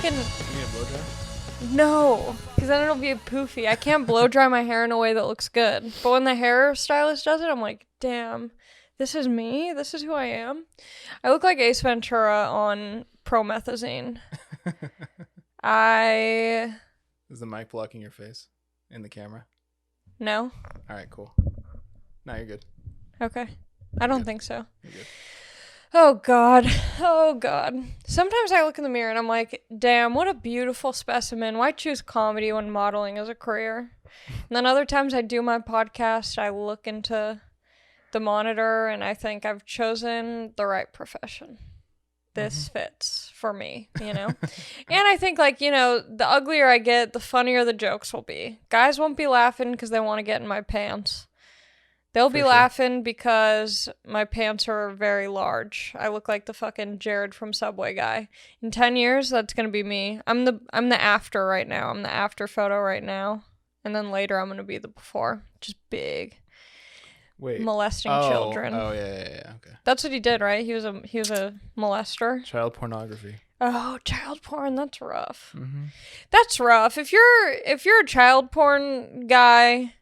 fucking... You need a blow dry? No, because then it'll be poofy. I can't blow dry my hair in a way that looks good. But when the hairstylist does it, I'm like, damn, this is me? This is who I am? I look like Ace Ventura on promethazine. Is the mic blocking your face in the camera? No. All right, cool. No, you're good. Okay. I don't think so. You're good. Oh, God. Oh, God. Sometimes I look in the mirror and I'm like, damn, what a beautiful specimen. Why choose comedy when modeling is a career? And then other times I do my podcast, I look into the monitor and I think I've chosen the right profession. This fits for me, you know? And I think, like, you know, the uglier I get, the funnier the jokes will be. Guys won't be laughing because they want to get in my pants. They'll be laughing because my pants are very large. I look like the fucking Jared from Subway guy. In 10 years, that's going to be me. I'm the after right now. I'm the after photo right now. And then later I'm going to be the before. Just big. Wait. Molesting children. Oh, yeah. Okay. That's what he did, right? He was a molester. Child pornography. Oh, child porn. That's rough. Mm-hmm. That's rough. If you're a child porn guy,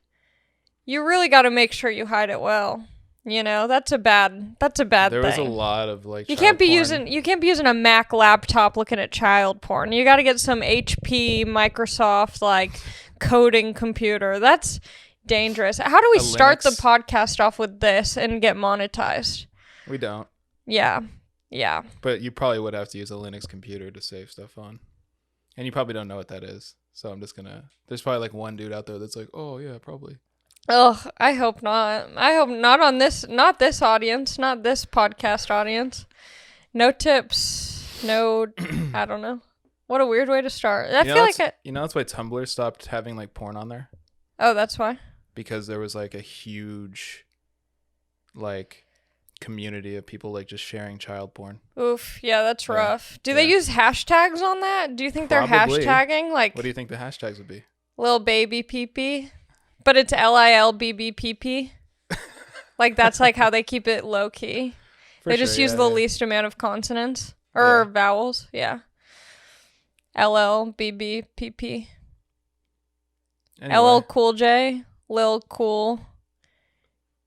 you really got to make sure you hide it well. You know, that's a bad thing. There was a lot of like you can't be using a Mac laptop looking at child porn. You got to get some HP, Microsoft like coding computer. That's dangerous. How do we start the podcast off with this and get monetized? We don't. Yeah. But you probably would have to use a Linux computer to save stuff on. And you probably don't know what that is. So I'm just there's probably like one dude out there that's like, oh yeah, probably. Ugh, I hope not. I hope not not this audience, not this podcast audience. No tips, no, I don't know. What a weird way to start. I feel like that's why Tumblr stopped having like porn on there? Oh, that's why? Because there was like a huge like community of people like just sharing child porn. Oof, yeah, that's rough. Do they use hashtags on that? Do you think they're hashtagging? Like, what do you think the hashtags would be? Lil baby pee-pee? But it's LILBBPP. Like, that's like how they keep it low key. They just use the least amount of consonants or vowels. Yeah. LLBBPP. Anyway. LL Cool J. Lil Cool.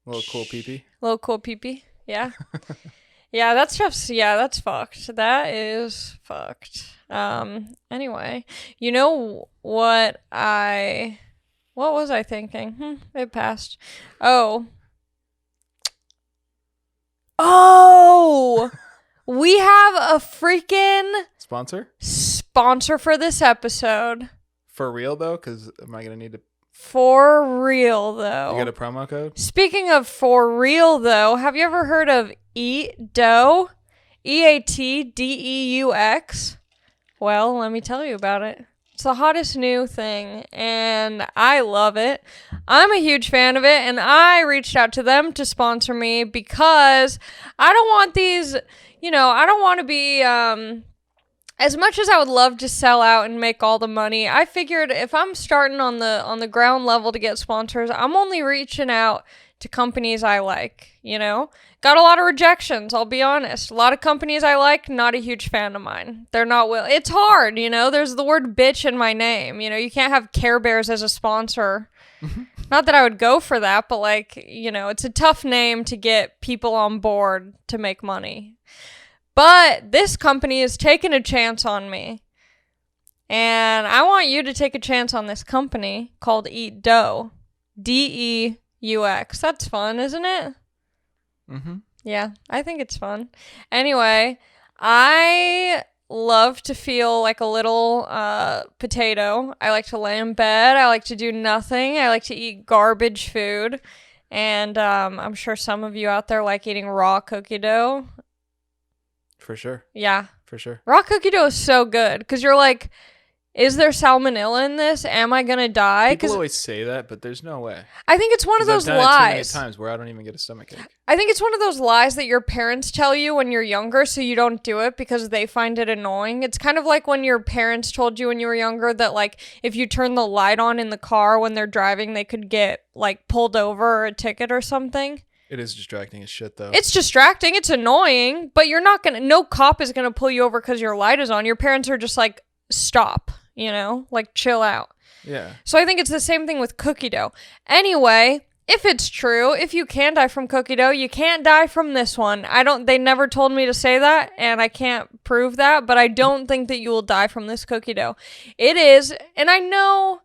Lil Cool PP. Lil Cool PP. Yeah. Yeah, that's just, that's fucked. That is fucked. Anyway, you know what was I thinking? It passed. Oh, we have a freaking sponsor for this episode. For real though? Because am I going to need to... For real though. You got a promo code? Speaking of for real though, have you ever heard of Eat Deux? EATDEUX? Well, let me tell you about it. It's the hottest new thing, and I love it. I'm a huge fan of it, and I reached out to them to sponsor me because I don't want these, I don't want to be, as much as I would love to sell out and make all the money, I figured if I'm starting on the ground level to get sponsors, I'm only reaching out to companies I like, Got a lot of rejections, I'll be honest. A lot of companies I like, not a huge fan of mine. They're not it's hard, There's the word bitch in my name. You can't have Care Bears as a sponsor. Not that I would go for that, but it's a tough name to get people on board to make money. But this company is taking a chance on me. And I want you to take a chance on this company called Eat Deux. DEUX. That's fun, isn't it? Mm-hmm. Yeah, I think it's fun. Anyway, I love to feel like a little potato. I like to lay in bed. I like to do nothing. I like to eat garbage food. And I'm sure some of you out there like eating raw cookie dough. For sure. Yeah. For sure. Raw cookie dough is so good because you're like, is there salmonella in this? Am I going to die? People always say that, but there's no way. I think it's one of those lies. I've done it too many times where I don't even get a stomachache. I think it's one of those lies that your parents tell you when you're younger so you don't do it because they find it annoying. It's kind of like when your parents told you when you were younger that like if you turn the light on in the car when they're driving, they could get like pulled over or a ticket or something. It is distracting as shit though. It's distracting. It's annoying, but no cop is going to pull you over because your light is on. Your parents are just like, stop, you know, like chill out. Yeah. So I think it's the same thing with cookie dough. Anyway, if it's true, if you can die from cookie dough, you can't die from this one. They never told me to say that, and I can't prove that, but I don't think that you will die from this cookie dough. It is, and I know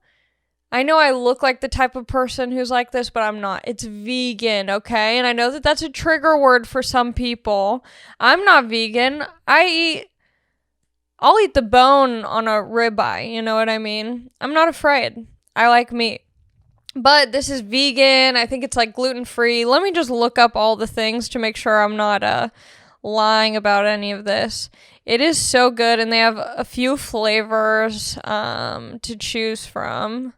I look like the type of person who's like this, but I'm not. It's vegan, okay? And I know that that's a trigger word for some people. I'm not vegan. I'll eat the bone on a ribeye, you know what I mean? I'm not afraid. I like meat. But this is vegan. I think it's like gluten-free. Let me just look up all the things to make sure I'm not lying about any of this. It is so good, and they have a few flavors to choose from.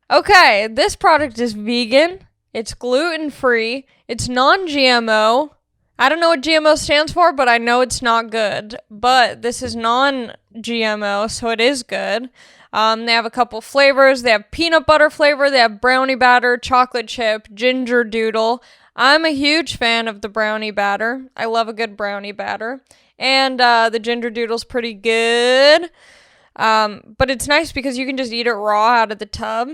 Okay, this product is vegan. It's gluten-free. It's non-GMO. I don't know what GMO stands for, but I know it's not good. But this is non-GMO, so it is good. They have a couple flavors. They have peanut butter flavor. They have brownie batter, chocolate chip, ginger doodle. I'm a huge fan of the brownie batter. I love a good brownie batter. And the ginger doodle's pretty good. But it's nice because you can just eat it raw out of the tub.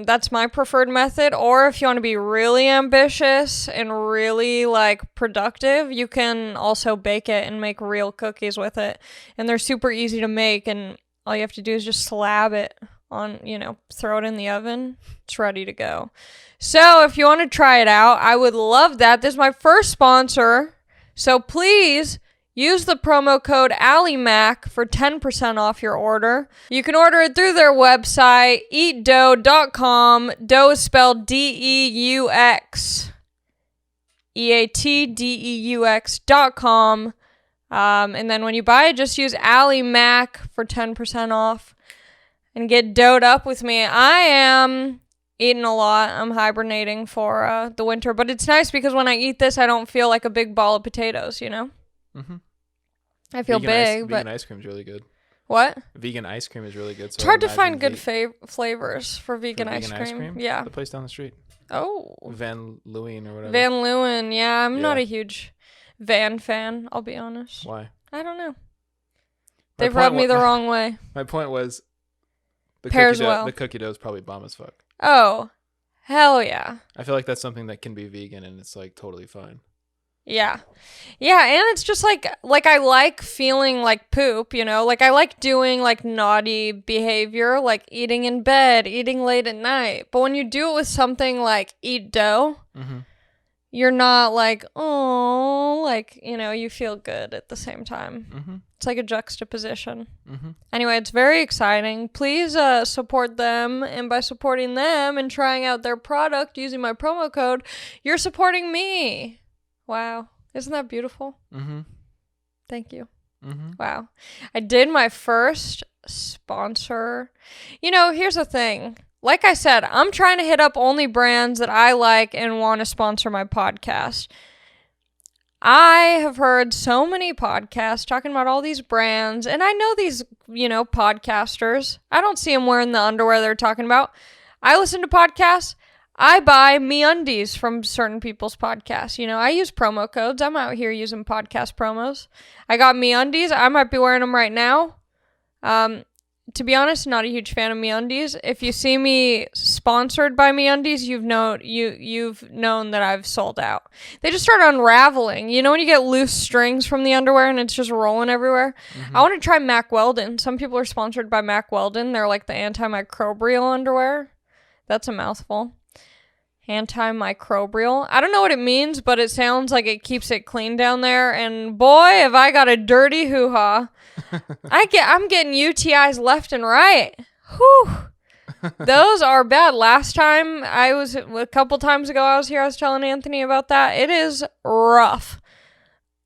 That's my preferred method. Or if you want to be really ambitious and really like productive, you can also bake it and make real cookies with it. And they're super easy to make, and all you have to do is just slab it on, throw it in the oven. It's ready to go. So if you want to try it out, I would love that. This is my first sponsor. So please use the promo code AllieMac for 10% off your order. You can order it through their website, eatdeux.com. Dough is spelled DEUX. EATDEUX.com. And then when you buy it, just use AllieMac for 10% off and get doughed up with me. I am eating a lot. I'm hibernating for the winter, but it's nice because when I eat this, I don't feel like a big ball of potatoes, Mm-hmm. I feel big, but vegan ice cream is really good. What? Vegan ice cream is really good. So it's hard to find good flavors for vegan ice cream. Yeah. The place down the street. Oh. Van Leeuwen or whatever. Van Leeuwen. Yeah, I'm not a huge Van fan, I'll be honest. Why? I don't know. They've rubbed me the wrong way. My point was the cookie dough is probably bomb as fuck. Oh, hell yeah. I feel like that's something that can be vegan and it's like totally fine. Yeah. Yeah, and it's just like I like feeling like poop, Like I like doing like naughty behavior, like eating in bed, eating late at night. But when you do it with something like Eat Dough, you're not like, oh, like, you feel good at the same time. It's like a juxtaposition. Anyway, it's very exciting. Please support them. And by supporting them and trying out their product using my promo code, you're supporting me. Wow. Isn't that beautiful? Thank you. Wow. I did my first sponsor. Here's the thing. Like I said, I'm trying to hit up only brands that I like and want to sponsor my podcast. I have heard so many podcasts talking about all these brands, and I know these, podcasters. I don't see them wearing the underwear they're talking about. I listen to podcasts. I buy MeUndies from certain people's podcasts. I use promo codes. I'm out here using podcast promos. I got MeUndies. I might be wearing them right now. To be honest, not a huge fan of MeUndies. If you see me sponsored by MeUndies, you've known that I've sold out. They just start unraveling. When you get loose strings from the underwear and it's just rolling everywhere? I want to try Mack Weldon. Some people are sponsored by Mack Weldon. They're like the antimicrobial underwear. That's a mouthful. Antimicrobial. I don't know what it means, but it sounds like it keeps it clean down there. And boy, have I got a dirty hoo-ha. I'm getting UTIs left and right. Whew. Those are bad. Last time a couple times ago I was here, I was telling Anthony about that. It is rough.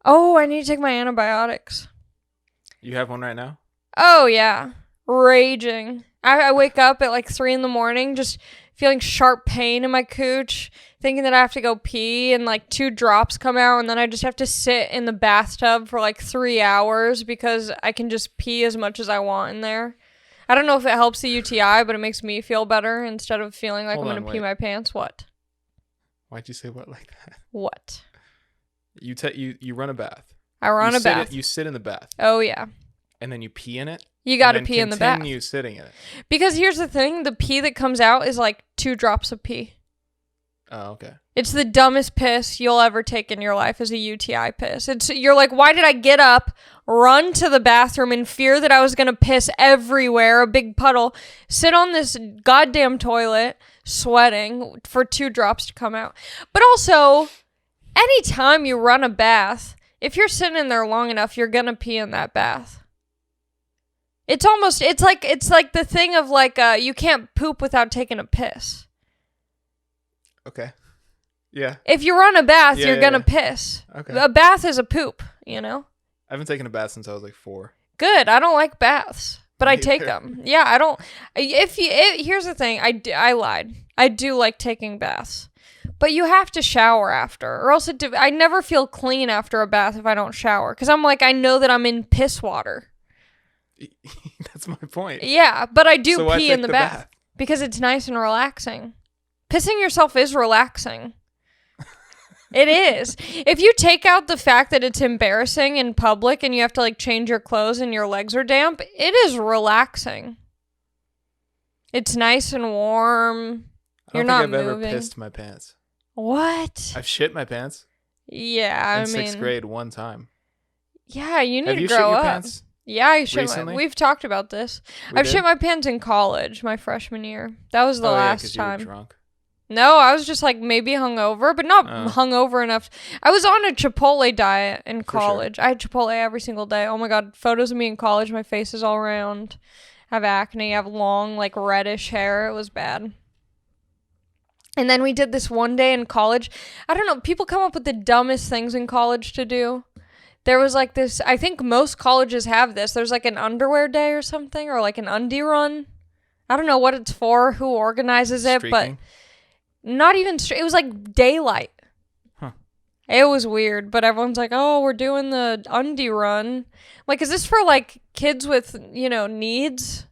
Oh, I need to take my antibiotics. You have one right now? Oh, yeah. Raging. I wake up at like 3 a.m, just feeling sharp pain in my cooch, thinking that I have to go pee, and like 2 drops come out, and then I just have to sit in the bathtub for like 3 hours because I can just pee as much as I want in there. I don't know if it helps the UTI, but it makes me feel better instead of feeling like I'm going to pee my pants. What? Why'd you say what like that? What? You run a bath. I run a bath. You sit in the bath. Oh, yeah. And then you pee in it? You got to pee in the bath. Continue sitting in it. Because here's the thing. The pee that comes out is like 2 drops of pee. Oh, okay. It's the dumbest piss you'll ever take in your life is a UTI piss. You're like, why did I get up, run to the bathroom in fear that I was going to piss everywhere, a big puddle, sit on this goddamn toilet, sweating for 2 drops to come out. But also, anytime you run a bath, if you're sitting in there long enough, you're going to pee in that bath. It's like the thing of like, you can't poop without taking a piss. Okay. Yeah. If you run a bath, you're going to piss. Okay. A bath is a poop, you know? I haven't taken a bath since I was like 4. Good. I don't like baths, but Me I take either. them. Yeah, I don't. Here's the thing. I lied. I do like taking baths. But you have to shower after, or else I never feel clean after a bath if I don't shower. Because I'm like, I know that I'm in piss water. That's my point. Yeah, but I do So why pee take in the the bath. bath? Because it's nice and relaxing. Pissing yourself is relaxing. It is. If you take out the fact that it's embarrassing in public and you have to like change your clothes and your legs are damp, it is relaxing. It's nice and warm. You're not I've ever moving. pissed my pants. What? I've shit my pants Yeah, in 6th grade one time. Yeah, you need Have to you grow shit your up. pants? Yeah, I shit recently? we've talked about this. We I've did? shit my pants in college, my freshman year. That was the Oh, yeah, last 'cause you were time. drunk. No, I was just like maybe hungover, but not Oh. hungover enough. I was on a Chipotle diet in For sure. college. I had Chipotle every single day. Oh my God, photos of me in college. My face is all round. I have acne. I have long, like reddish hair. It was bad. And then we did this one day in college. I don't know. People come up with the dumbest things in college to do. There was like this. I think most colleges have this. There's like an underwear day or something, or like an undie run. I don't know what it's for, who organizes it, but. Streaking? Not even it was like daylight. Huh. It was weird, but everyone's like, "Oh, we're doing the undie run." Like, is this for like kids with, needs?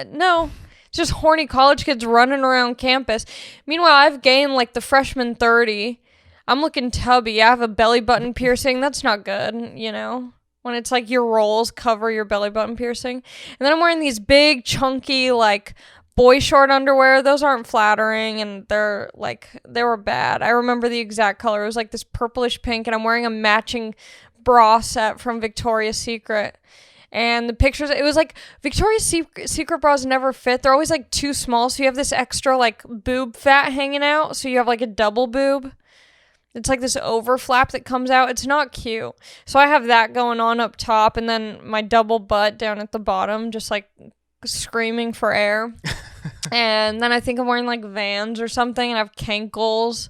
No. It's just horny college kids running around campus. Meanwhile, I've gained like the freshman 30. I'm looking tubby. I have a belly button piercing. That's not good, when it's like your rolls cover your belly button piercing. And then I'm wearing these big, chunky, like, boy short underwear. Those aren't flattering, and they were bad. I remember the exact color. It was like this purplish pink, and I'm wearing a matching bra set from Victoria's Secret. And the pictures, it was like Victoria's Secret bras never fit. They're always like too small, so you have this extra like boob fat hanging out, so you have like a double boob. It's like this overflap that comes out. It's not cute. So I have that going on up top, and then my double butt down at the bottom, just like screaming for air. And then I think I'm wearing like Vans or something, and I have cankles,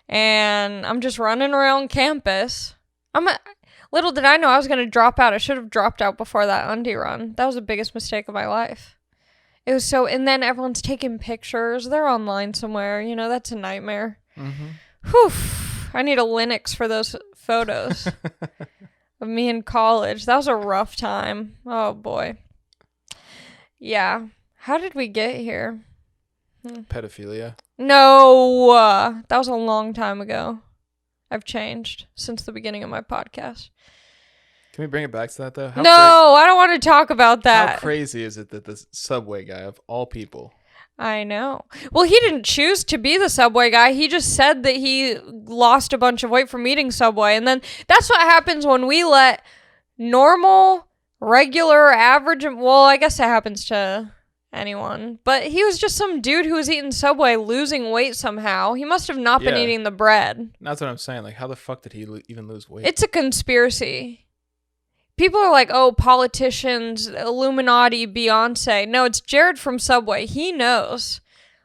and I'm just running around campus. Little did I know I was going to drop out. I should have dropped out before that undie run. That was the biggest mistake of my life. It was and then everyone's taking pictures. They're online somewhere. That's a nightmare. Mm-hmm. Whew. I need a Linux for those photos of me in college. That was a rough time. Oh, boy. Yeah. How did we get here? Pedophilia. No. That was a long time ago. I've changed since the beginning of my podcast. Can we bring it back to that, though? No, I don't want to talk about that. How crazy is it that the Subway guy, of all people... I know. Well, he didn't choose to be the Subway guy. He just said that he lost a bunch of weight from eating Subway. And then that's what happens when we let normal, regular, average... Well, I guess that happens to anyone. But he was just some dude who was eating Subway, losing weight somehow. He must have not been eating the bread. That's what I'm saying. Like, how the fuck did he even lose weight? It's a conspiracy. People are like, oh, politicians, Illuminati, Beyonce. No, it's Jared from Subway. He knows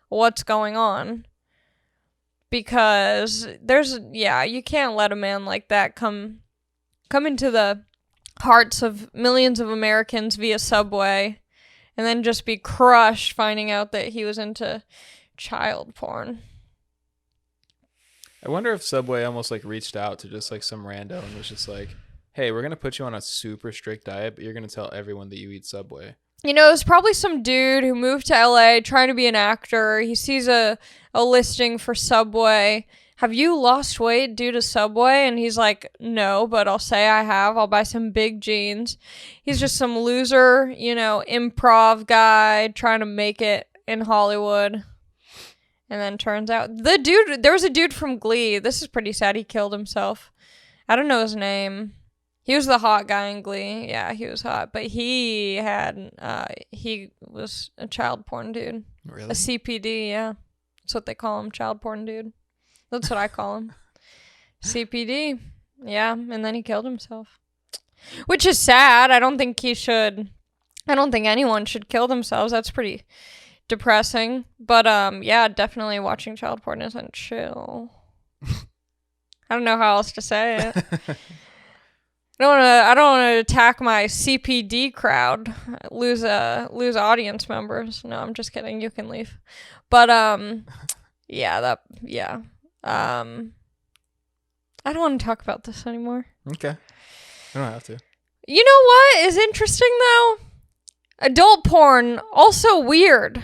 what's going on. Because you can't let a man like that come into the hearts of millions of Americans via Subway and then just be crushed finding out that he was into child porn. I wonder if Subway almost like reached out to just like some rando and was just like, hey, we're going to put you on a super strict diet, but you're going to tell everyone that you eat Subway. It was probably some dude who moved to LA trying to be an actor. He sees a listing for Subway, have you lost weight due to Subway? And he's like, no, but I'll say I have. I'll buy some big jeans. He's just some loser, improv guy trying to make it in Hollywood. And then turns out there was a dude from Glee. This is pretty sad. He killed himself. I don't know his name. He was the hot guy in Glee. Yeah, he was hot. But he was a child porn dude. Really? A CPD, yeah. That's what they call him, child porn dude. That's what I call him. CPD. Yeah, and then he killed himself. Which is sad. I don't think anyone should kill themselves. That's pretty depressing. But yeah, definitely watching child porn isn't chill. I don't know how else to say it. I don't want to attack my CPD crowd, lose audience members. No, I'm just kidding. You can leave. But yeah. I don't want to talk about this anymore. Okay. You don't have to. You know what is interesting though? Adult porn, also weird.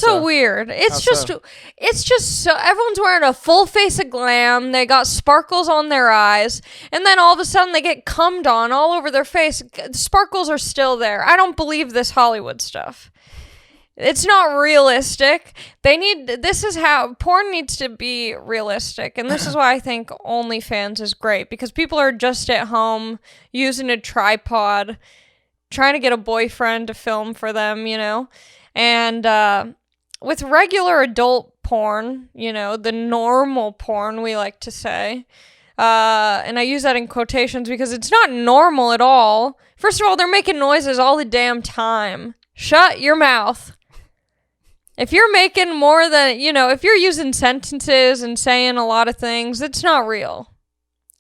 Weird. It's just so everyone's wearing a full face of glam. They got sparkles on their eyes, and then all of a sudden they get cummed on all over their face. The sparkles are still there. I don't believe this Hollywood stuff. It's not realistic. This is how porn needs to be realistic, and this is why I think OnlyFans is great, because people are just at home using a tripod, trying to get a boyfriend to film for them, And with regular adult porn, the normal porn, we like to say, and I use that in quotations because it's not normal at all. First of all, they're making noises all the damn time. Shut your mouth. If you're making more than, if you're using sentences and saying a lot of things, it's not real.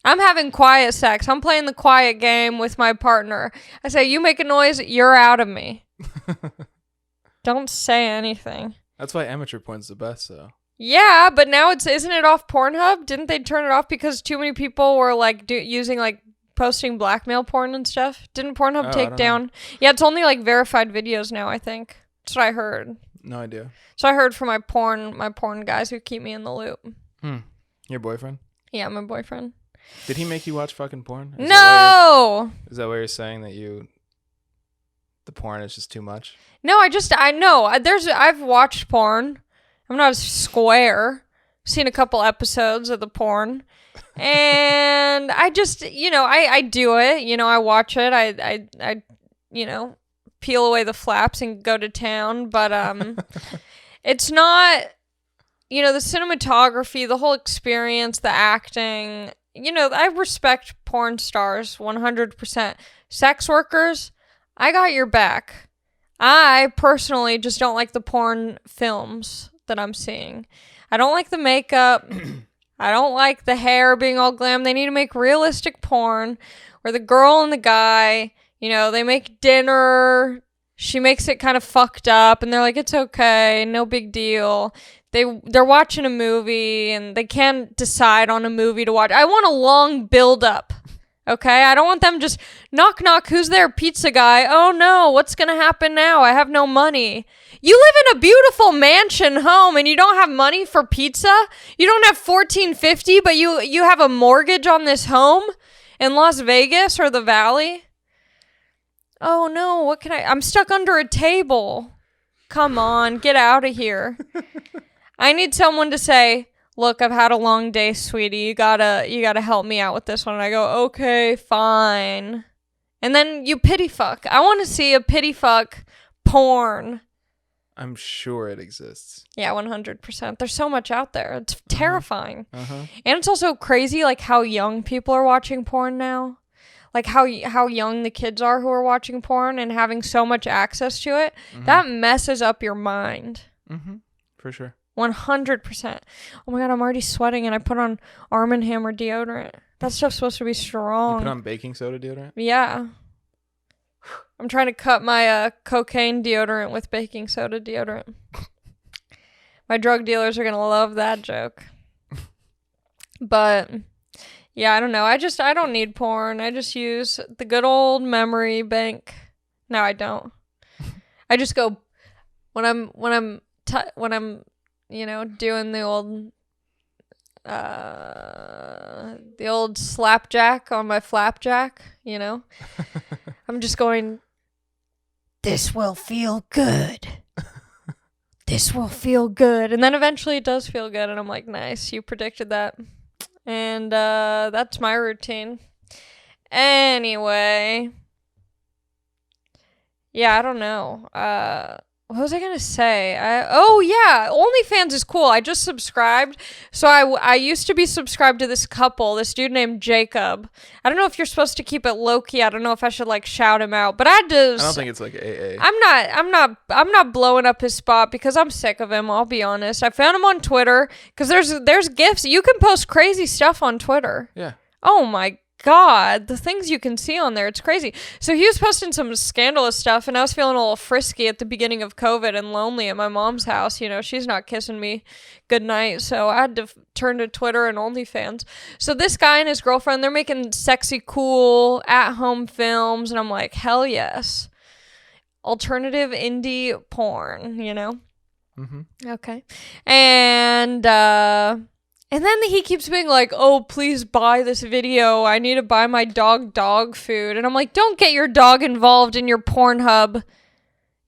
I'm having quiet sex. I'm playing the quiet game with my partner. I say, you make a noise, you're out of me. Don't say anything. That's why amateur porn's the best, though. Yeah, but now isn't it off Pornhub? Didn't they turn it off because too many people were posting blackmail porn and stuff? Didn't Pornhub take down? Know. Yeah, it's only verified videos now, I think. That's what I heard. No idea. So I heard from my porn guys who keep me in the loop. Your boyfriend? Yeah, my boyfriend. Did he make you watch fucking porn? No! Is that why you're saying that the porn is just too much? No, I know. I've watched porn. I'm not a square. I've seen a couple episodes of the porn. And I just, I do it. I watch it. I peel away the flaps and go to town. But it's not, the cinematography, the whole experience, the acting. I respect porn stars 100%. Sex workers, I got your back. I personally just don't like the porn films that I'm seeing. I don't like the makeup. I don't like the hair being all glam. They need to make realistic porn where the girl and the guy, they make dinner. She makes it kind of fucked up and they're like, it's okay, no big deal. They're watching a movie and they can't decide on a movie to watch. I want a long build up. Okay? I don't want them just knock knock, who's there? Pizza guy. Oh no, what's going to happen now? I have no money. You live in a beautiful mansion home and you don't have money for pizza? You don't have $14.50, but you have a mortgage on this home in Las Vegas or the Valley? Oh no, I'm stuck under a table. Come on, get out of here. I need someone to say, look, I've had a long day, sweetie. You gotta help me out with this one. And I go, okay, fine. And then you pity fuck. I want to see a pity fuck porn. I'm sure it exists. Yeah, 100%. There's so much out there. It's terrifying. And it's also crazy, how young people are watching porn now. How young the kids are who are watching porn and having so much access to it. That messes up your mind. For sure. 100%. Oh my god, I'm already sweating and I put on Arm & Hammer deodorant. That stuff's supposed to be strong. You put on baking soda deodorant? Yeah. I'm trying to cut my cocaine deodorant with baking soda deodorant. My drug dealers are going to love that joke. But yeah, I don't know. I don't need porn. I just use the good old memory bank. No, I don't. I just go when I'm doing the old the old slapjack on my flapjack, you know? I'm just going, this will feel good. This will feel good. And then eventually it does feel good. And I'm like, nice, you predicted that. And that's my routine. Anyway. Yeah, I don't know. What was I going to say? Oh, yeah. OnlyFans is cool. I just subscribed. So I used to be subscribed to this couple, this dude named Jacob. I don't know if you're supposed to keep it low-key. I don't know if I should, like, shout him out. But I don't think it's like AA. I'm not blowing up his spot because I'm sick of him, I'll be honest. I found him on Twitter because there's GIFs. You can post crazy stuff on Twitter. Yeah. Oh, my God, the things you can see on there, it's crazy. So he was posting some scandalous stuff, and I was feeling a little frisky at the beginning of COVID and lonely at my mom's house. You know, she's not kissing me goodnight, so I had to turn to Twitter and OnlyFans. So this guy and his girlfriend, they're making sexy, cool, at-home films, and I'm like, hell yes. Alternative indie porn, you know? Mm-hmm. Okay. And then he keeps being like, oh, please buy this video. I need to buy my dog food. And I'm like, don't get your dog involved in your Pornhub,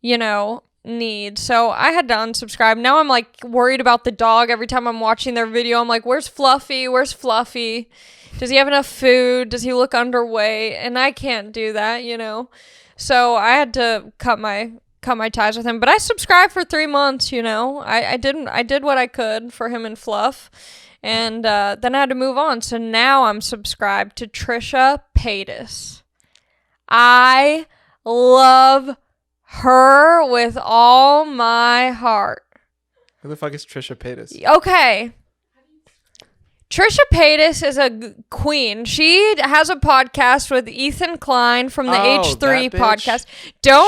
you know, need. So I had to unsubscribe. Now I'm like worried about the dog every time I'm watching their video. I'm like, where's Fluffy? Where's Fluffy? Does he have enough food? Does he look underweight? And I can't do that, you know. So I had to cut my ties with him. But I subscribed for 3 months, you know. I did what I could for him and Fluff. And then I had to move on. So now I'm subscribed to Trisha Paytas. I love her with all my heart. Who the fuck is Trisha Paytas? Okay. Trisha Paytas is a queen. She has a podcast with Ethan Klein from the H3 podcast.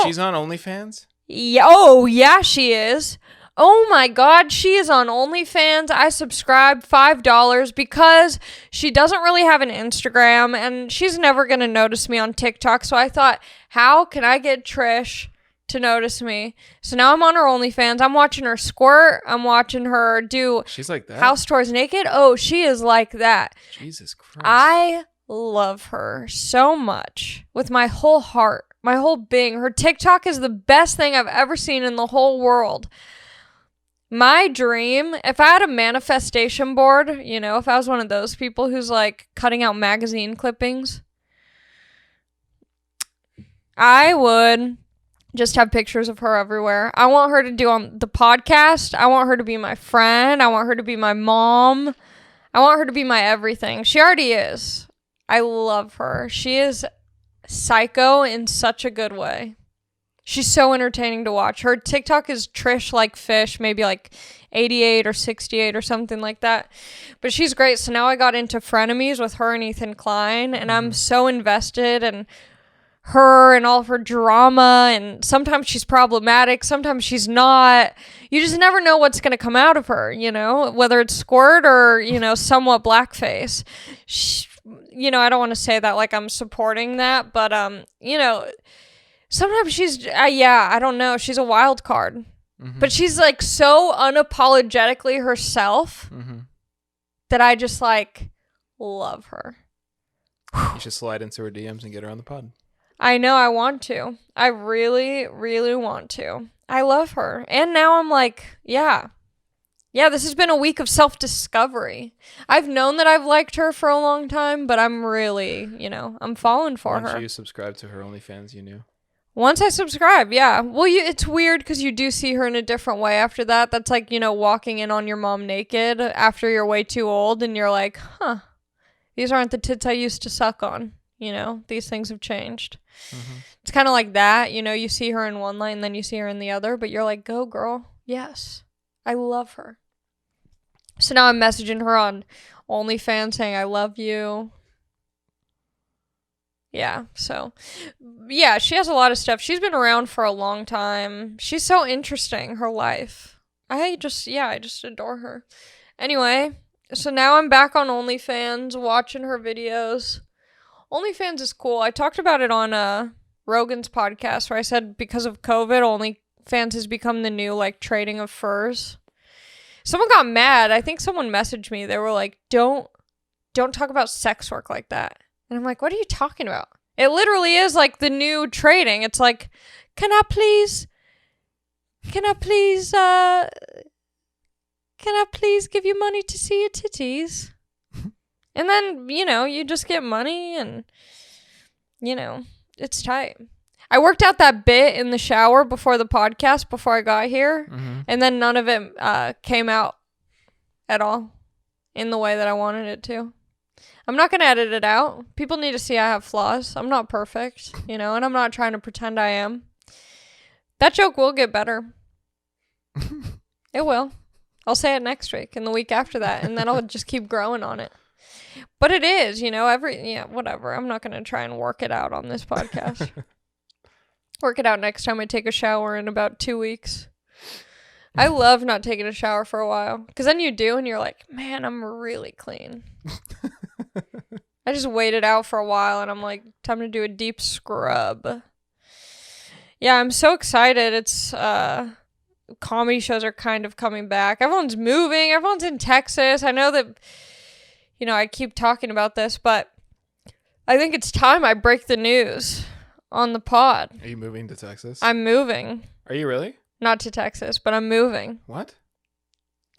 She's on OnlyFans? Yeah, oh, yeah, she is. Oh my God, she is on OnlyFans. I subscribed $5 because she doesn't really have an Instagram and she's never going to notice me on TikTok. So I thought, how can I get Trish to notice me? So now I'm on her OnlyFans. I'm watching her squirt. I'm watching her do She's like that? house tours naked. Oh, she is like that. Jesus Christ. I love her so much with my whole heart, my whole being. Her TikTok is the best thing I've ever seen in the whole world. My dream, if I had a manifestation board, you know, if I was one of those people who's like cutting out magazine clippings, I would just have pictures of her everywhere. I want her to do on the podcast. I want her to be my friend. I want her to be my mom. I want her to be my everything. She already is. I love her. She is psycho in such a good way. She's so entertaining to watch. Her TikTok is Trish like fish, maybe like 88 or 68 or something like that. But she's great. So now I got into frenemies with her and Ethan Klein, and I'm so invested in her and all of her drama. And sometimes she's problematic, sometimes she's not. You just never know what's going to come out of her, you know, whether it's squirt or, you know, somewhat blackface. You know, I don't want to say that like I'm supporting that, but, you know, sometimes she's, I don't know. She's a wild card. Mm-hmm. But she's like so unapologetically herself that I just like love her. You should slide into her DMs and get her on the pod. I know, I want to. I really, really want to. I love her. And now I'm like, yeah, this has been a week of self-discovery. I've known that I've liked her for a long time, but I'm really, you know, I'm falling for her. Once you subscribe to her OnlyFans, you knew. Once I subscribe, yeah. Well, it's weird because you do see her in a different way after that. That's like, you know, walking in on your mom naked after you're way too old and you're like, huh, these aren't the tits I used to suck on. You know, these things have changed. Mm-hmm. It's kind of like that. You know, you see her in one light and then you see her in the other, but you're like, go girl. Yes, I love her. So now I'm messaging her on OnlyFans saying, I love you. Yeah, so, yeah, she has a lot of stuff. She's been around for a long time. She's so interesting, her life. I just adore her. Anyway, so now I'm back on OnlyFans, watching her videos. OnlyFans is cool. I talked about it on Rogan's podcast where I said because of COVID, OnlyFans has become the new, like, trading of furs. Someone got mad. I think someone messaged me. They were like, don't talk about sex work like that. And I'm like, what are you talking about? It literally is like the new trading. It's like, can I please give you money to see your titties? And then, you just get money and, it's tight. I worked out that bit in the shower before the podcast, before I got here. Mm-hmm. And then none of it came out at all in the way that I wanted it to. I'm not going to edit it out. People need to see I have flaws. I'm not perfect, and I'm not trying to pretend I am. That joke will get better. It will. I'll say it next week and the week after that, and then I'll just keep growing on it. But it is, whatever. I'm not going to try and work it out on this podcast. Work it out next time I take a shower in about 2 weeks. I love not taking a shower for a while. Because then you do and you're like, man, I'm really clean. I just waited out for a while and I'm like, time to do a deep scrub. Yeah, I'm so excited. It's, comedy shows are kind of coming back. Everyone's moving. Everyone's in Texas. I know that, I keep talking about this, but I think it's time I break the news on the pod. Are you moving to Texas? I'm moving. Are you really? Not to Texas, but I'm moving. What?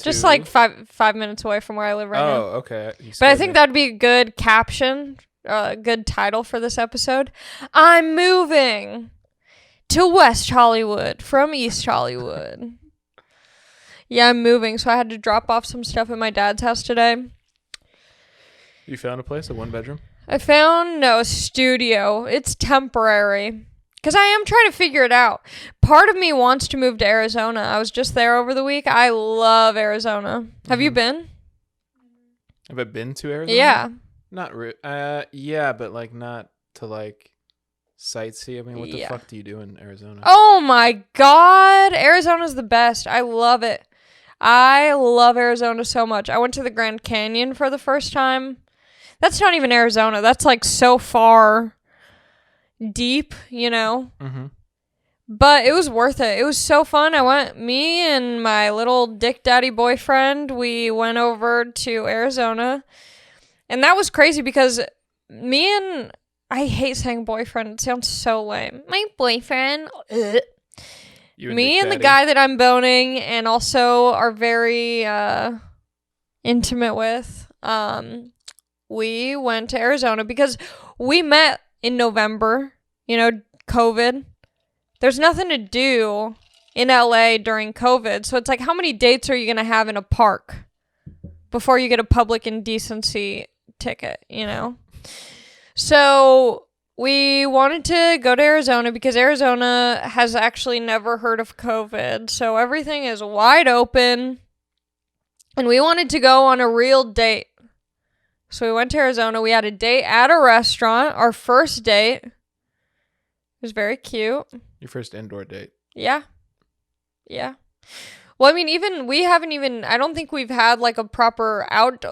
Just like five minutes away from where I live right now. Oh, okay. But I think that'd be a good caption, a good title for this episode. I'm moving to West Hollywood from East Hollywood. Yeah, I'm moving, so I had to drop off some stuff at my dad's house today. You found a place, a 1-bedroom? I found a studio. It's temporary. Because I am trying to figure it out. Part of me wants to move to Arizona. I was just there over the week. I love Arizona. Have you been? Have I been to Arizona? Yeah. Not really. Yeah, but like not to like sightsee. I mean, what the fuck do you do in Arizona? Oh my God. Arizona's the best. I love it. I love Arizona so much. I went to the Grand Canyon for the first time. That's not even Arizona. That's like so far deep, Mm-hmm. But it was worth it. It was so fun. Me and my little dick daddy boyfriend, we went over to Arizona. And that was crazy because I hate saying boyfriend. It sounds so lame. My boyfriend. Me and the guy that I'm boning and also are very intimate with, we went to Arizona because we met in November, COVID. There's nothing to do in LA during COVID. So it's like, how many dates are you going to have in a park before you get a public indecency ticket, So we wanted to go to Arizona because Arizona has actually never heard of COVID. So everything is wide open. And we wanted to go on a real date. So we went to Arizona. We had a date at a restaurant. Our first date. It was very cute. Your first indoor date. Yeah. Yeah. Well, I mean, I don't think we've had like a proper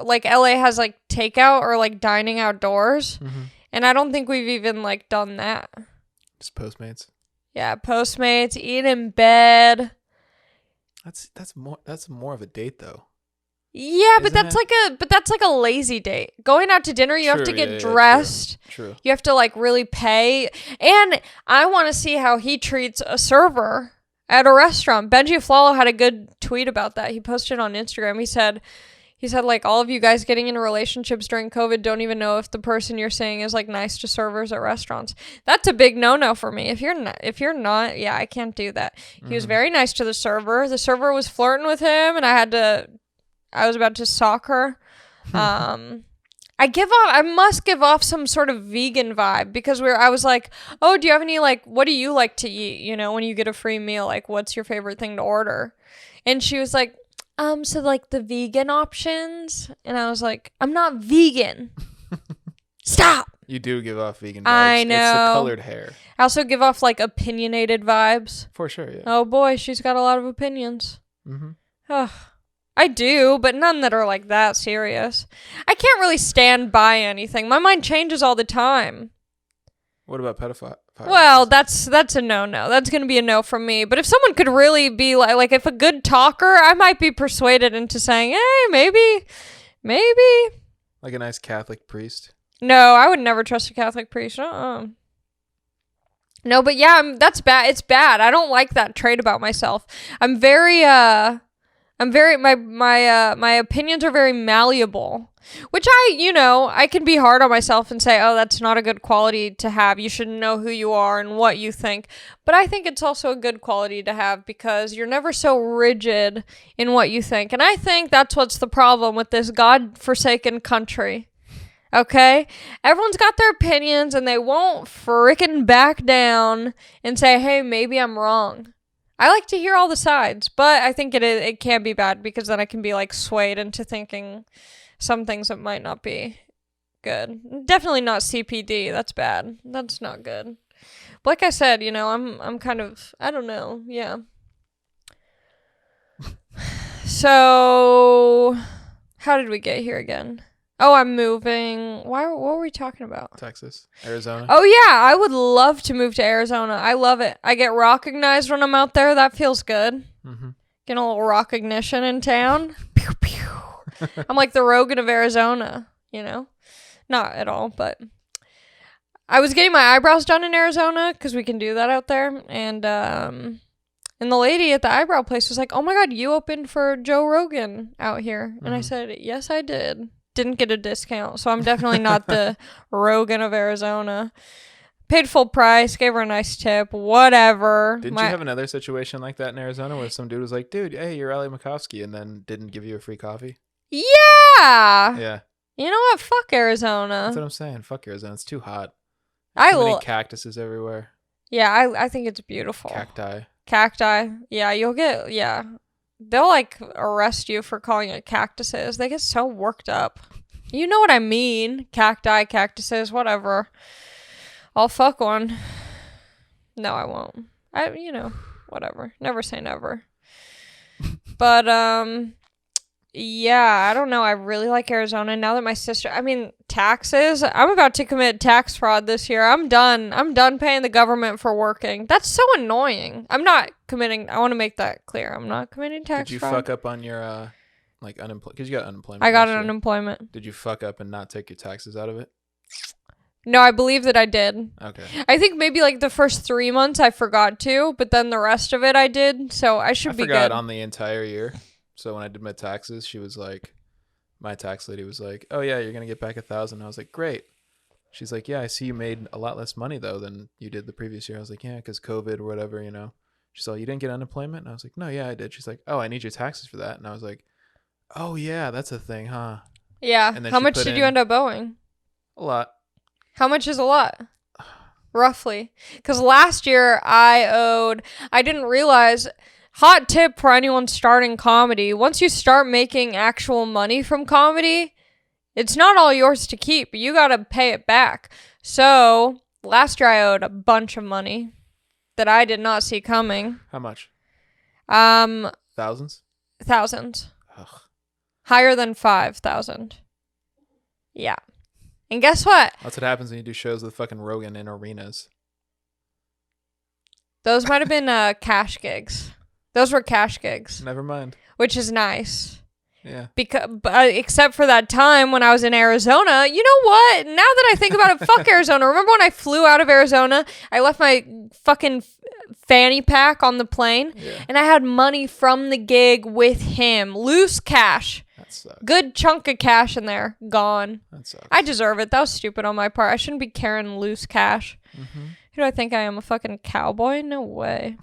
like LA has like takeout or like dining outdoors. Mm-hmm. And I don't think we've even like done that. Just Postmates. Yeah, Postmates, eat in bed. That's more of a date though. Yeah, but that's like a lazy date. Going out to dinner, you have to get dressed. True. You have to like really pay. And I want to see how he treats a server at a restaurant. Benji Aflalo had a good tweet about that. He posted on Instagram. He said like, all of you guys getting into relationships during COVID don't even know if the person you're seeing is like nice to servers at restaurants. That's a big no-no for me. If you're not, yeah, I can't do that. He was very nice to the server. The server was flirting with him and I was about to sock her. I must give off some sort of vegan vibe because I was like, oh, do you have any, like, what do you like to eat? When you get a free meal, like, what's your favorite thing to order? And she was like, so like the vegan options. And I was like, I'm not vegan. Stop. You do give off vegan vibes. I know. It's the colored hair. I also give off like opinionated vibes. For sure, yeah. Oh boy, she's got a lot of opinions. Mm-hmm. Ugh. I do, but none that are like that serious. I can't really stand by anything. My mind changes all the time. What about pedophiles? Well, that's a no. That's going to be a no from me. But if someone could really be like if a good talker, I might be persuaded into saying, hey, maybe. Like a nice Catholic priest. No, I would never trust a Catholic priest. No, but yeah, that's bad. It's bad. I don't like that trait about myself. My opinions are very malleable, which I can be hard on myself and say, oh, that's not a good quality to have. You should know who you are and what you think. But I think it's also a good quality to have because you're never so rigid in what you think. And I think that's what's the problem with this God-forsaken country. Okay? Everyone's got their opinions and they won't frickin' back down and say, hey, maybe I'm wrong. I like to hear all the sides, but I think it can be bad because then I can be like swayed into thinking some things that might not be good. Definitely not CPD. That's bad. That's not good. But like I said, I'm kind of, I don't know. Yeah. So how did we get here again? Oh, I'm moving. What were we talking about? Texas, Arizona. Oh, yeah. I would love to move to Arizona. I love it. I get recognized when I'm out there. That feels good. Mm-hmm. Getting a little recognition in town. Pew, pew. I'm like the Rogan of Arizona, Not at all, but I was getting my eyebrows done in Arizona because we can do that out there. And the lady at the eyebrow place was like, oh, my God, you opened for Joe Rogan out here. Mm-hmm. And I said, yes, I did. Didn't get a discount, so I'm definitely not the Rogan of Arizona. Paid full price, gave her a nice tip, whatever. Didn't you have another situation like that in Arizona where some dude was like, dude, hey, you're Ali Makovsky, and then didn't give you a free coffee? Yeah! Yeah. You know what? Fuck Arizona. That's what I'm saying. Fuck Arizona. It's too hot. Too many cactuses everywhere. Yeah, I think it's beautiful. Cacti. Yeah, they'll arrest you for calling it cactuses. They get so worked up. You know what I mean? Cacti, cactuses, whatever. I'll fuck one. No, I won't. Whatever. Never say never. But, yeah, I don't know. I really like Arizona now that my sister, taxes. I'm about to commit tax fraud this year. I'm done. I'm done paying the government for working. That's so annoying. I'm not committing. I want to make that clear. I'm not committing tax fraud. Did you fuck up on your, unemployment? Because you got unemployment. I got an unemployment. Did you fuck up and not take your taxes out of it? No, I believe that I did. Okay. I think maybe the first 3 months I forgot to, but then the rest of it I did. So I should be good. I forgot on the entire year. So when I did my taxes, she was like, my tax lady was like, oh yeah, you're going to get back $1,000. I was like, great. She's like, yeah, I see you made a lot less money though than you did the previous year. I was like, yeah, because COVID or whatever, She's like, you didn't get unemployment? And I was like, no, yeah, I did. She's like, oh, I need your taxes for that. And I was like, oh yeah, that's a thing, huh? Yeah. And then how much did you end up owing? A lot. How much is a lot? Roughly. Because last year I didn't realize... Hot tip for anyone starting comedy. Once you start making actual money from comedy, it's not all yours to keep. You got to pay it back. So last year I owed a bunch of money that I did not see coming. How much? Thousands. Ugh. Higher than 5,000. Yeah. And guess what? That's what happens when you do shows with fucking Rogan in arenas. Those might have been cash gigs. Those were cash gigs. Never mind. Which is nice. Yeah. Except for that time when I was in Arizona. You know what? Now that I think about it, fuck Arizona. Remember when I flew out of Arizona? I left my fucking fanny pack on the plane. Yeah. And I had money from the gig with him. Loose cash. That sucks. Good chunk of cash in there. Gone. That sucks. I deserve it. That was stupid on my part. I shouldn't be carrying loose cash. Mm-hmm. Who do I think I am? A fucking cowboy? No way.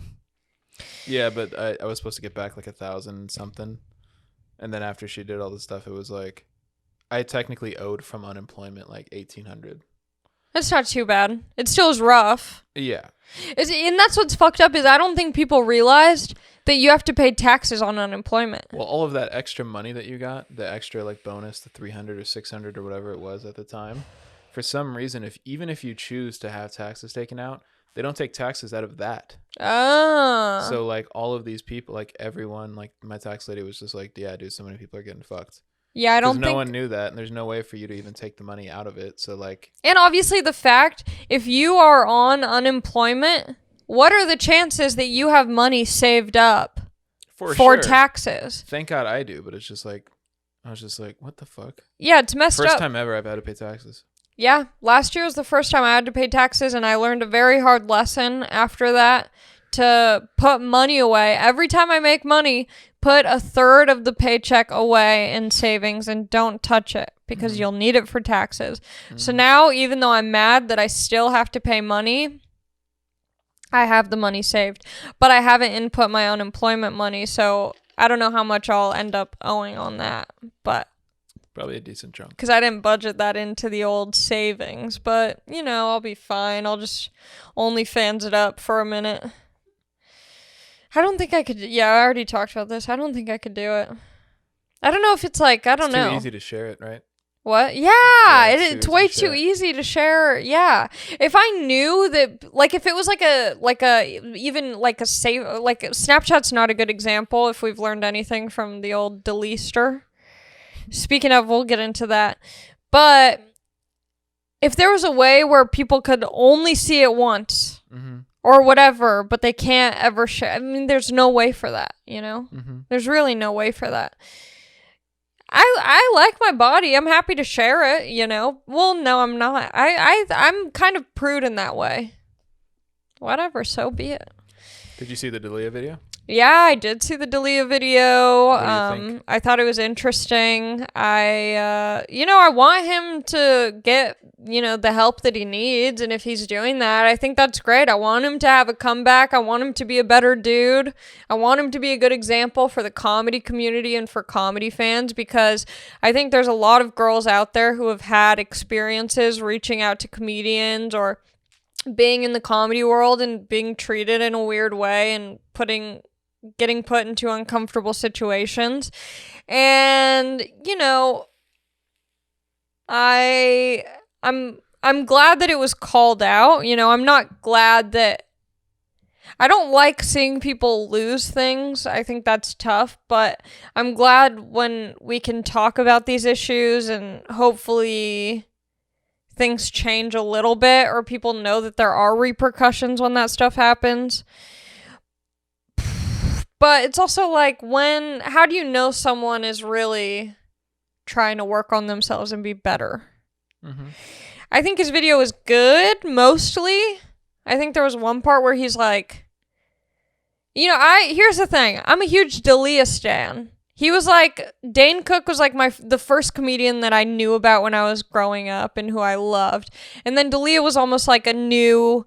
Yeah, but I was supposed to get back 1,000 something. And then after she did all this stuff, it was I technically owed from unemployment 1,800. That's not too bad. It still is rough. Yeah. And that's what's fucked up is I don't think people realized that you have to pay taxes on unemployment. Well, all of that extra money that you got, the extra bonus, the 300 or 600 or whatever it was at the time, for some reason, even if you choose to have taxes taken out, they don't take taxes out of that. Oh. So all of these people, everyone, my tax lady was just like, yeah, dude, so many people are getting fucked. Yeah, I Because don't no think... one knew that, and there's no way for you to even take the money out of it. So, like... And obviously the fact, if you are on unemployment, what are the chances that you have money saved up For for sure. taxes? Thank God I do, but it's just like... I was just like, what the fuck? Yeah, it's messed up. First time ever I've had to pay taxes. Yeah, last year was the first time I had to pay taxes, and I learned a very hard lesson after that to put money away. Every time I make money, put a third of the paycheck away in savings and don't touch it because you'll need it for taxes. So now, even though I'm mad that I still have to pay money, I have the money saved, but I haven't input my unemployment money, so I don't know how much I'll end up owing on that, but... Probably a decent chunk. Because I didn't budget that into the old savings. But, you know, I'll be fine. I'll just OnlyFans it up for a minute. I don't think I could... Yeah, I already talked about this. I don't think I could do it. I don't know if it's like... I don't know. It's too easy to share it, right? What? Yeah, it's way too easy to share. Yeah. If I knew that... Like, if it was even like a save... Like, Snapchat's not a good example if we've learned anything from the old Deleaster. Speaking of, we'll get into that. But if there was a way where people could only see it once or whatever, but they can't ever share. I mean, there's no way for that, you know? There's really no way for that. I like my body. I'm happy to share it, you know? Well, no, I'm not. I'm kind of prude in that way. Whatever, so be it. Did you see the Dalia video? Yeah, I did see the Dalia video. What do you think? I thought it was interesting. I want him to get, the help that he needs. And if he's doing that, I think that's great. I want him to have a comeback. I want him to be a better dude. I want him to be a good example for the comedy community and for comedy fans, because I think there's a lot of girls out there who have had experiences reaching out to comedians or being in the comedy world and being treated in a weird way and getting put into uncomfortable situations. And, I'm glad that it was called out. I'm not glad that... I don't like seeing people lose things. I think that's tough, but I'm glad when we can talk about these issues and hopefully things change a little bit, or people know that there are repercussions when that stuff happens. But it's also like, how do you know someone is really trying to work on themselves and be better? I think his video was good, mostly. I think there was one part where he's like, here's the thing. I'm a huge Dalia stan. He was like, Dane Cook was like the first comedian that I knew about when I was growing up and who I loved. And then Dalia was almost like a new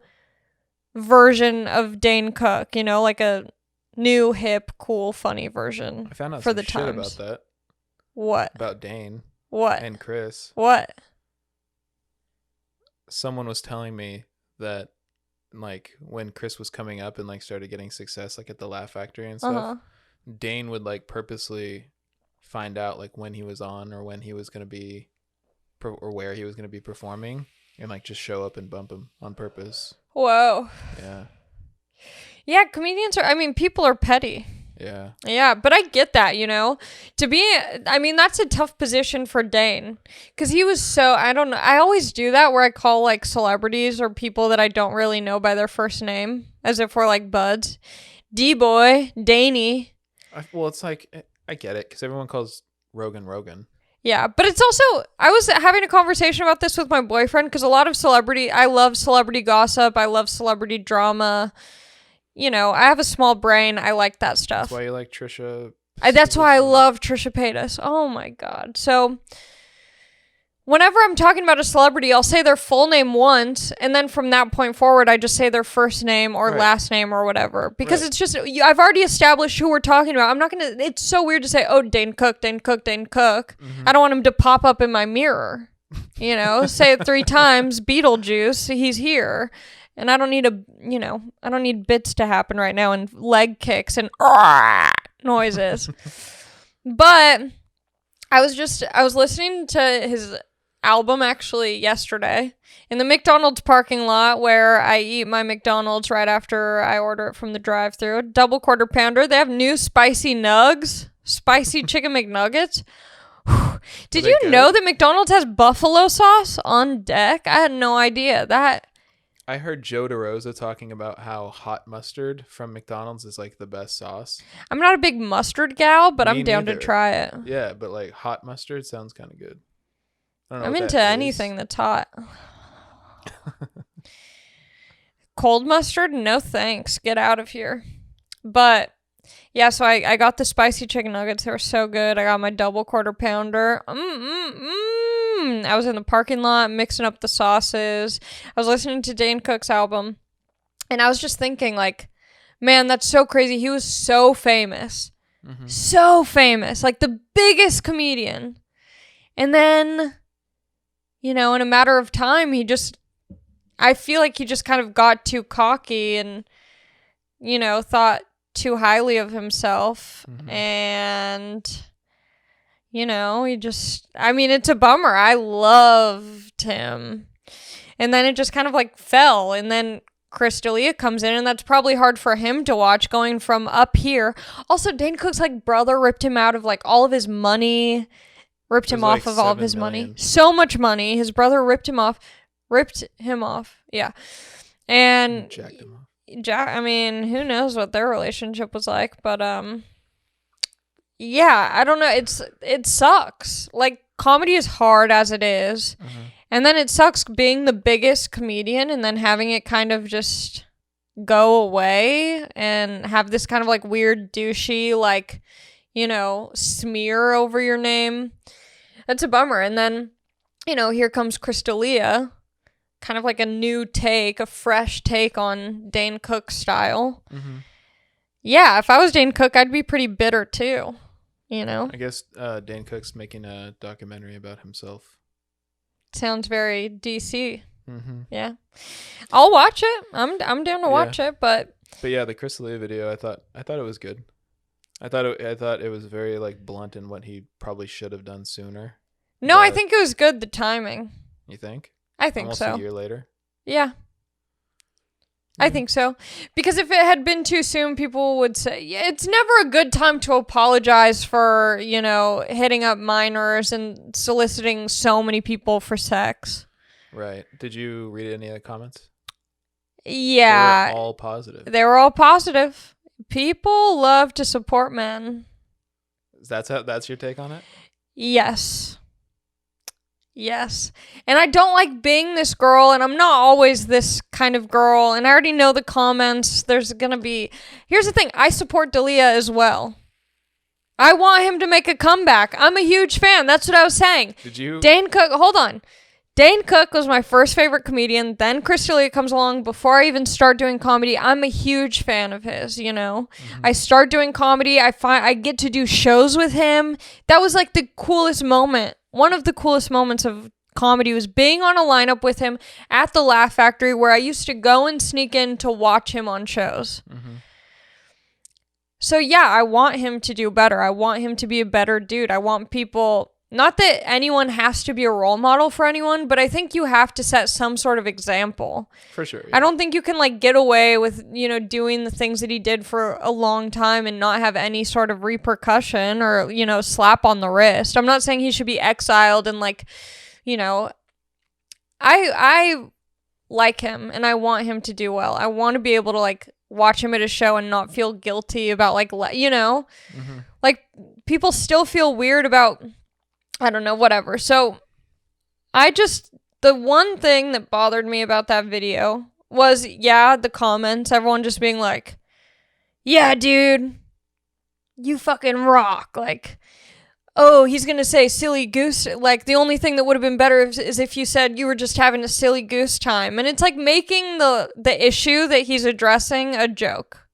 version of Dane Cook, like a new, hip, cool, funny version. I found out for some the shit times. about that. What? About Dane. What? And Chris. What? Someone was telling me that, like, when Chris was coming up and, like, started getting success, like, at the Laugh Factory and stuff, Dane would, like, purposely find out, like, when he was on or when he was going to be, or where he was going to be performing, and, like, just show up and bump him on purpose. Whoa. Yeah. Yeah, comedians people are petty. Yeah. Yeah, but I get that, that's a tough position for Dane. Because he was I don't know, I always do that where I call, like, celebrities or people that I don't really know by their first name, as if we're, like, buds. D-Boy, Daney. Well, it's like, I get it, because everyone calls Rogan. Yeah, but it's also, I was having a conversation about this with my boyfriend, because a lot of I love celebrity gossip, I love celebrity drama. I have a small brain. I like that stuff. That's why you like Trisha. That's why I love Trisha Paytas. Oh my God. So whenever I'm talking about a celebrity, I'll say their full name once, and then from that point forward, I just say their first name or last name or whatever. Because it's just, I've already established who we're talking about. I'm not going to, it's so weird to say, oh, Dane Cook. I don't want him to pop up in my mirror. Say it 3 times, Beetlejuice, he's here. And I don't need I don't need bits to happen right now and leg kicks and noises. But I was listening to his album actually yesterday in the McDonald's parking lot where I eat my McDonald's right after I order it from the drive-thru. Double quarter pounder. They have new spicy nugs, spicy chicken McNuggets. Did Are they you good? know that McDonald's has buffalo sauce on deck? I had no idea. I heard Joe DeRosa talking about how hot mustard from McDonald's is like the best sauce. I'm not a big mustard gal, but Me I'm down to neither. try it. Yeah, but like hot mustard sounds kind of good. I don't know I'm what into that anything is. that's hot. Cold mustard? No thanks. Get out of here. But yeah, so I got the spicy chicken nuggets. They were so good. I got my double quarter pounder. I was in the parking lot mixing up the sauces. I was listening to Dane Cook's album. And I was just thinking, like, man, that's so crazy. He was so famous. Mm-hmm. So famous. Like the biggest comedian. And then, in a matter of time, I feel like he just kind of got too cocky and, thought too highly of himself. Mm-hmm. And, it's a bummer. I loved him. And then it just kind of like fell. And then Chris D'Elia comes in, and that's probably hard for him to watch going from up here. Also, Dane Cook's like brother ripped him out of like all of his money, ripped him off of all of his money. So much money. His brother ripped him off. Yeah. And jacked him off. Who knows what their relationship was like, but yeah, I don't know. It sucks. Like comedy is hard as it is. Mm-hmm. And then it sucks being the biggest comedian and then having it kind of just go away and have this kind of like weird douchey like, smear over your name. That's a bummer. And then, here comes Chris D'Elia, kind of like a fresh take on Dane Cook's style. Mm-hmm. Yeah, if I was Dane Cook, I'd be pretty bitter too, I guess Dane Cook's making a documentary about himself. Sounds very DC. Mm-hmm. Yeah, I'll watch it. I'm down to watch it, but yeah, the Chris D'Elia video, I thought it was good. I thought it was very like blunt in what he probably should have done sooner. No, I think it was good. The timing. You think? I think Almost so. A year later. Yeah. I think so. Because if it had been too soon, people would say, yeah, it's never a good time to apologize for, hitting up minors and soliciting so many people for sex. Right. Did you read any of the comments? Yeah. They were all positive. They were all positive. People love to support men. That's your take on it? Yes. Yes. And I don't like being this girl, and I'm not always this kind of girl, and I already know the comments. Here's the thing. I support D'Elia as well. I want him to make a comeback. I'm a huge fan. That's what I was saying. Dane Cook, hold on. Dane Cook was my first favorite comedian. Then Chris D'Elia comes along before I even start doing comedy. I'm a huge fan of his, Mm-hmm. I start doing comedy. I get to do shows with him. That was like the coolest moment. One of the coolest moments of comedy was being on a lineup with him at the Laugh Factory, where I used to go and sneak in to watch him on shows. Mm-hmm. So yeah, I want him to do better. I want him to be a better dude. I want people... Not that anyone has to be a role model for anyone, but I think you have to set some sort of example. For sure. Yeah. I don't think you can like get away with, doing the things that he did for a long time and not have any sort of repercussion or, slap on the wrist. I'm not saying he should be exiled and like, I like him and I want him to do well. I want to be able to like watch him at a show and not feel guilty about like, Mm-hmm. like people still feel weird about, I don't know, whatever. So the one thing that bothered me about that video was, the comments, everyone just being like, yeah, dude, you fucking rock. Like, oh, he's going to say silly goose. Like, the only thing that would have been better is if you said you were just having a silly goose time. And it's like making the issue that he's addressing a joke.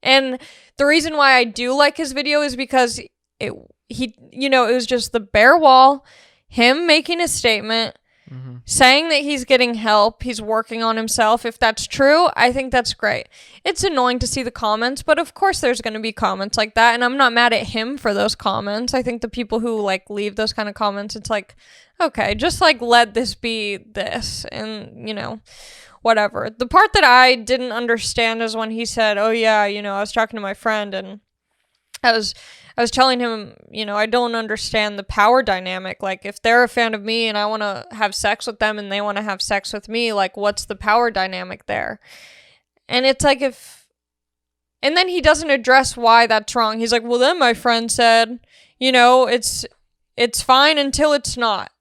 And the reason why I do like his video is because it was just the bare wall, him making a statement, mm-hmm. saying that he's getting help, he's working on himself. If that's true, I think that's great. It's annoying to see the comments, but of course there's going to be comments like that, and I'm not mad at him for those comments. I think the people who like leave those kind of comments, it's like, okay, just like let this be this, and whatever. The part that I didn't understand is when he said, oh yeah, I was talking to my friend and I was telling him, I don't understand the power dynamic. Like, if they're a fan of me and I want to have sex with them and they want to have sex with me, like, what's the power dynamic there? And it's like, and then he doesn't address why that's wrong. He's like, well, then my friend said, it's fine until it's not.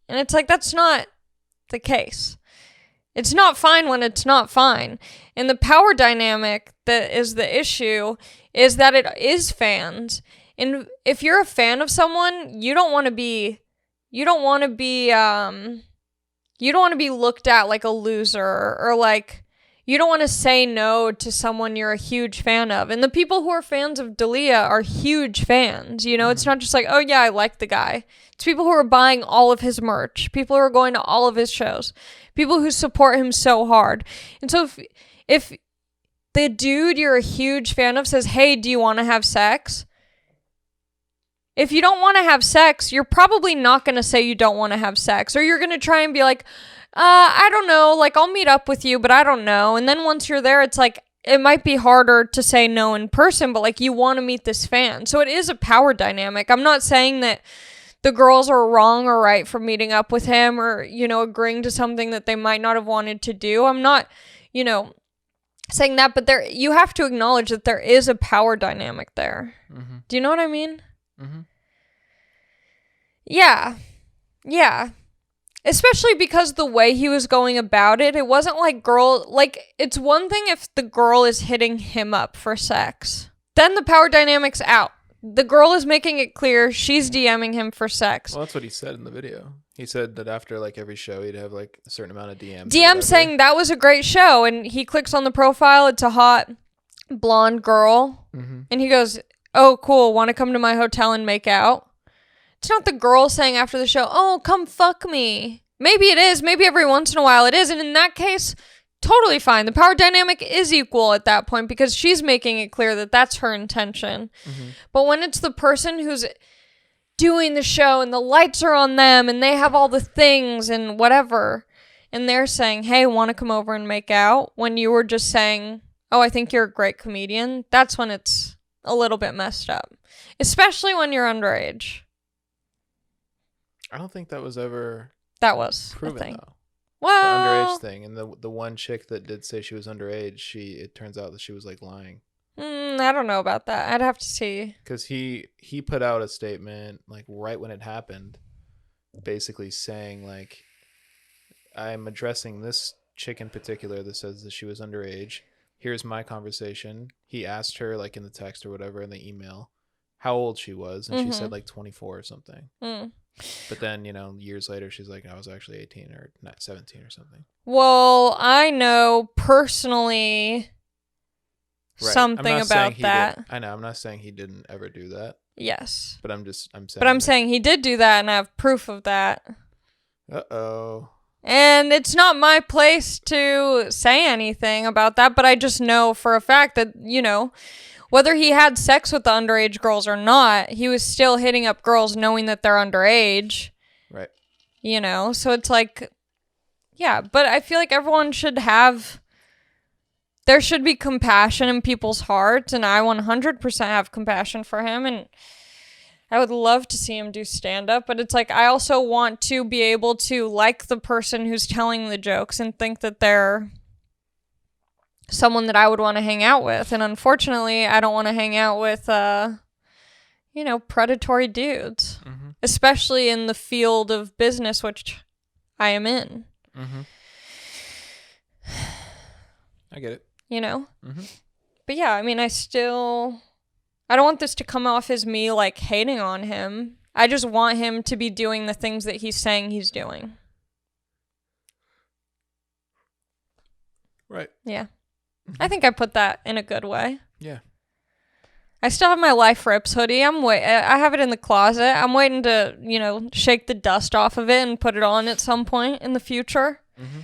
And it's like, that's not the case. It's not fine when it's not fine. And the power dynamic that is the issue is that it is fans. And if you're a fan of someone, you don't want to be looked at like a loser, or like, you don't want to say no to someone you're a huge fan of. And the people who are fans of D'Elia are huge fans. It's not just like, oh yeah, I like the guy. It's people who are buying all of his merch. People who are going to all of his shows. People who support him so hard. And so if the dude you're a huge fan of says, hey, do you want to have sex? If you don't want to have sex, you're probably not going to say you don't want to have sex. Or you're going to try and be like, I don't know, like, I'll meet up with you, but I don't know. And then once you're there, it's like, it might be harder to say no in person, but like, you want to meet this fan. So it is a power dynamic. I'm not saying that the girls are wrong or right for meeting up with him or, agreeing to something that they might not have wanted to do. I'm not, saying that, but you have to acknowledge that there is a power dynamic there. Mm-hmm. Do you know what I mean? Mm-hmm. Yeah. Especially because the way he was going about it, it wasn't like it's one thing if the girl is hitting him up for sex. Then the power dynamic's out. The girl is making it clear she's DMing him for sex. Well, that's what he said in the video. He said that after like every show, he'd have like a certain amount of DMs. DM saying that was a great show. And he clicks on the profile. It's a hot blonde girl. Mm-hmm. And he goes, oh, cool. Want to come to my hotel and make out? It's not the girl saying after the show, oh, come fuck me. Maybe it is. Maybe every once in a while it is. And in that case, totally fine. The power dynamic is equal at that point because she's making it clear that that's her intention. Mm-hmm. But when it's the person who's doing the show and the lights are on them and they have all the things and whatever, and they're saying, hey, want to come over and make out, when you were just saying, oh, I think you're a great comedian, that's when it's a little bit messed up. Especially when you're underage. I don't think that was ever proven, though. Well, the underage thing, and the one chick that did say she was underage, it turns out that she was like lying. I don't know about that. I'd have to see. Because he put out a statement like right when it happened, basically saying like, I'm addressing this chick in particular that says that she was underage. Here's my conversation. He asked her like in the text or whatever in the email how old she was, and she said like 24 or something. But then, years later, she's like, I was actually 18 or not 17 or something. Well, I know personally something about that. I know. I'm not saying he didn't ever do that. Yes. But I'm saying. But I'm saying he did do that, and I have proof of that. Uh-oh. And it's not my place to say anything about that, but I just know for a fact that, whether he had sex with the underage girls or not, he was still hitting up girls knowing that they're underage. Right. So it's like, yeah, but I feel like everyone there should be compassion in people's hearts, and I 100% have compassion for him, and I would love to see him do stand-up, but it's like, I also want to be able to like the person who's telling the jokes and think that they're someone that I would want to hang out with. And unfortunately, I don't want to hang out with, predatory dudes, especially in the field of business, which I am in. Mm-hmm. I get it. But yeah, I mean, I don't want this to come off as me like hating on him. I just want him to be doing the things that he's saying he's doing. Right. Yeah. I think I put that in a good way. Yeah. I still have my Life Rips hoodie. I have it in the closet. I'm waiting to, shake the dust off of it and put it on at some point in the future. Mm-hmm.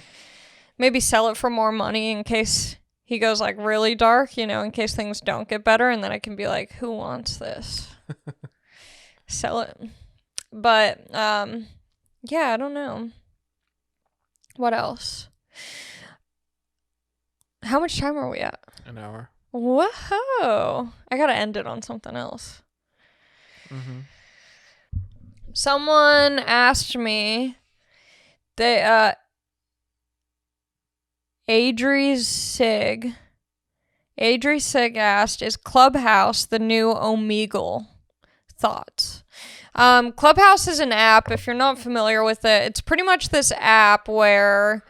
Maybe sell it for more money in case he goes like really dark, in case things don't get better, and then I can be like, who wants this? Sell it. But yeah, I don't know. What else? How much time are we at? An hour. Whoa. I gotta end it on something else. Mm-hmm. Someone asked me, Adri Sig asked, is Clubhouse the new Omegle? Thoughts? Clubhouse is an app. If you're not familiar with it, it's pretty much this app where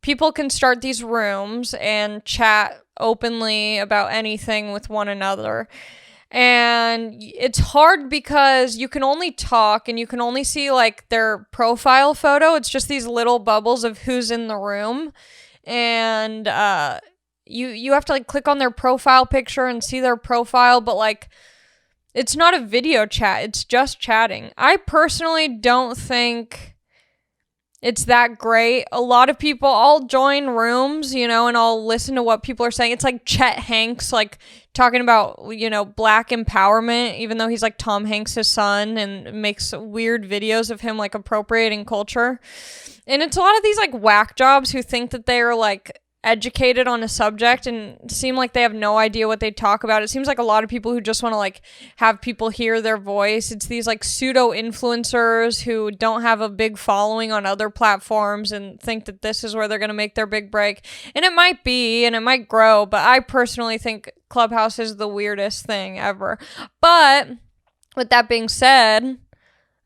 people can start these rooms and chat openly about anything with one another. And it's hard because you can only talk and you can only see like their profile photo. It's just these little bubbles of who's in the room. And you have to like click on their profile picture and see their profile, but like it's not a video chat, it's just chatting. I personally don't think it's that great. A lot of people, I'll join rooms, and I'll listen to what people are saying. It's like Chet Hanks, like talking about, black empowerment, even though he's like Tom Hanks' son and makes weird videos of him like appropriating culture. And it's a lot of these like whack jobs who think that they are like educated on a subject and seem like they have no idea what they talk about. It seems like a lot of people who just want to like have people hear their voice. It's these like pseudo influencers who don't have a big following on other platforms and think that this is where they're going to make their big break. And it might be, and it might grow, but I personally think Clubhouse is the weirdest thing ever. But with that being said,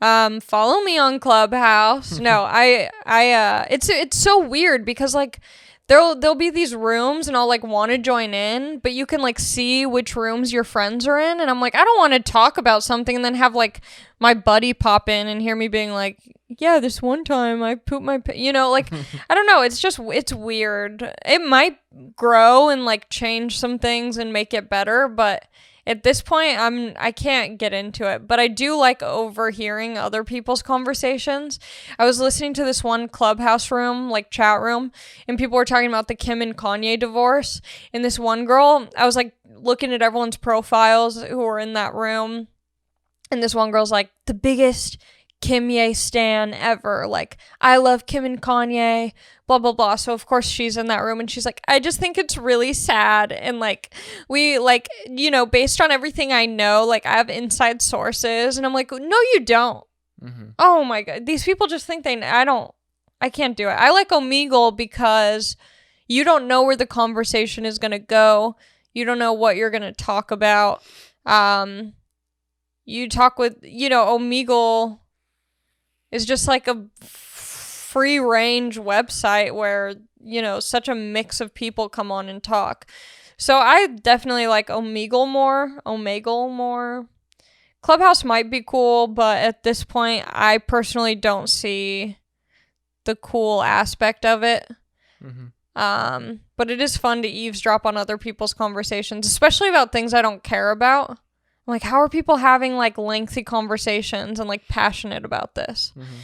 follow me on Clubhouse. No, it's so weird because like there'll be these rooms and I'll like want to join in, but you can like see which rooms your friends are in, and I'm like, I don't want to talk about something and then have like my buddy pop in and hear me being like, yeah, this one time I pooped my like I don't know, it's weird. It might grow and like change some things and make it better, but at this point, I can't get into it, but I do like overhearing other people's conversations. I was listening to this one Clubhouse room, like chat room, and people were talking about the Kim and Kanye divorce. And this one girl, I was like looking at everyone's profiles who were in that room, and this one girl's like, the biggest Kimye stan ever. Like, I love Kim and Kanye, blah, blah, blah. So, of course, she's in that room and she's like, I just think it's really sad. And, like, we, like, based on everything I know, like, I have inside sources. And I'm like, no, you don't. Mm-hmm. Oh, my God. These people just think I can't do it. I like Omegle because you don't know where the conversation is going to go. You don't know what you're going to talk about. You talk with, Omegle is just like a free range website where, such a mix of people come on and talk. So I definitely like Omegle more. Clubhouse might be cool, but at this point, I personally don't see the cool aspect of it. Mm-hmm. But it is fun to eavesdrop on other people's conversations, especially about things I don't care about. Like, how are people having, like, lengthy conversations and, like, passionate about this? Mm-hmm.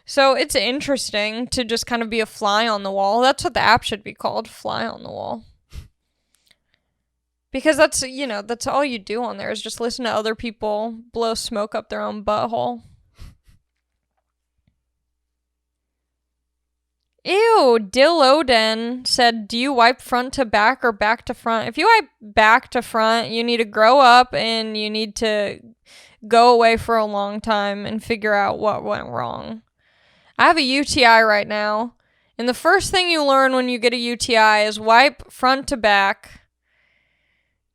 So it's interesting to just kind of be a fly on the wall. That's what the app should be called, fly on the wall. Because that's all you do on there is just listen to other people blow smoke up their own butthole. Ew, Dill Oden said, do you wipe front to back or back to front? If you wipe back to front, you need to grow up and you need to go away for a long time and figure out what went wrong. I have a UTI right now, and the first thing you learn when you get a UTI is wipe front to back.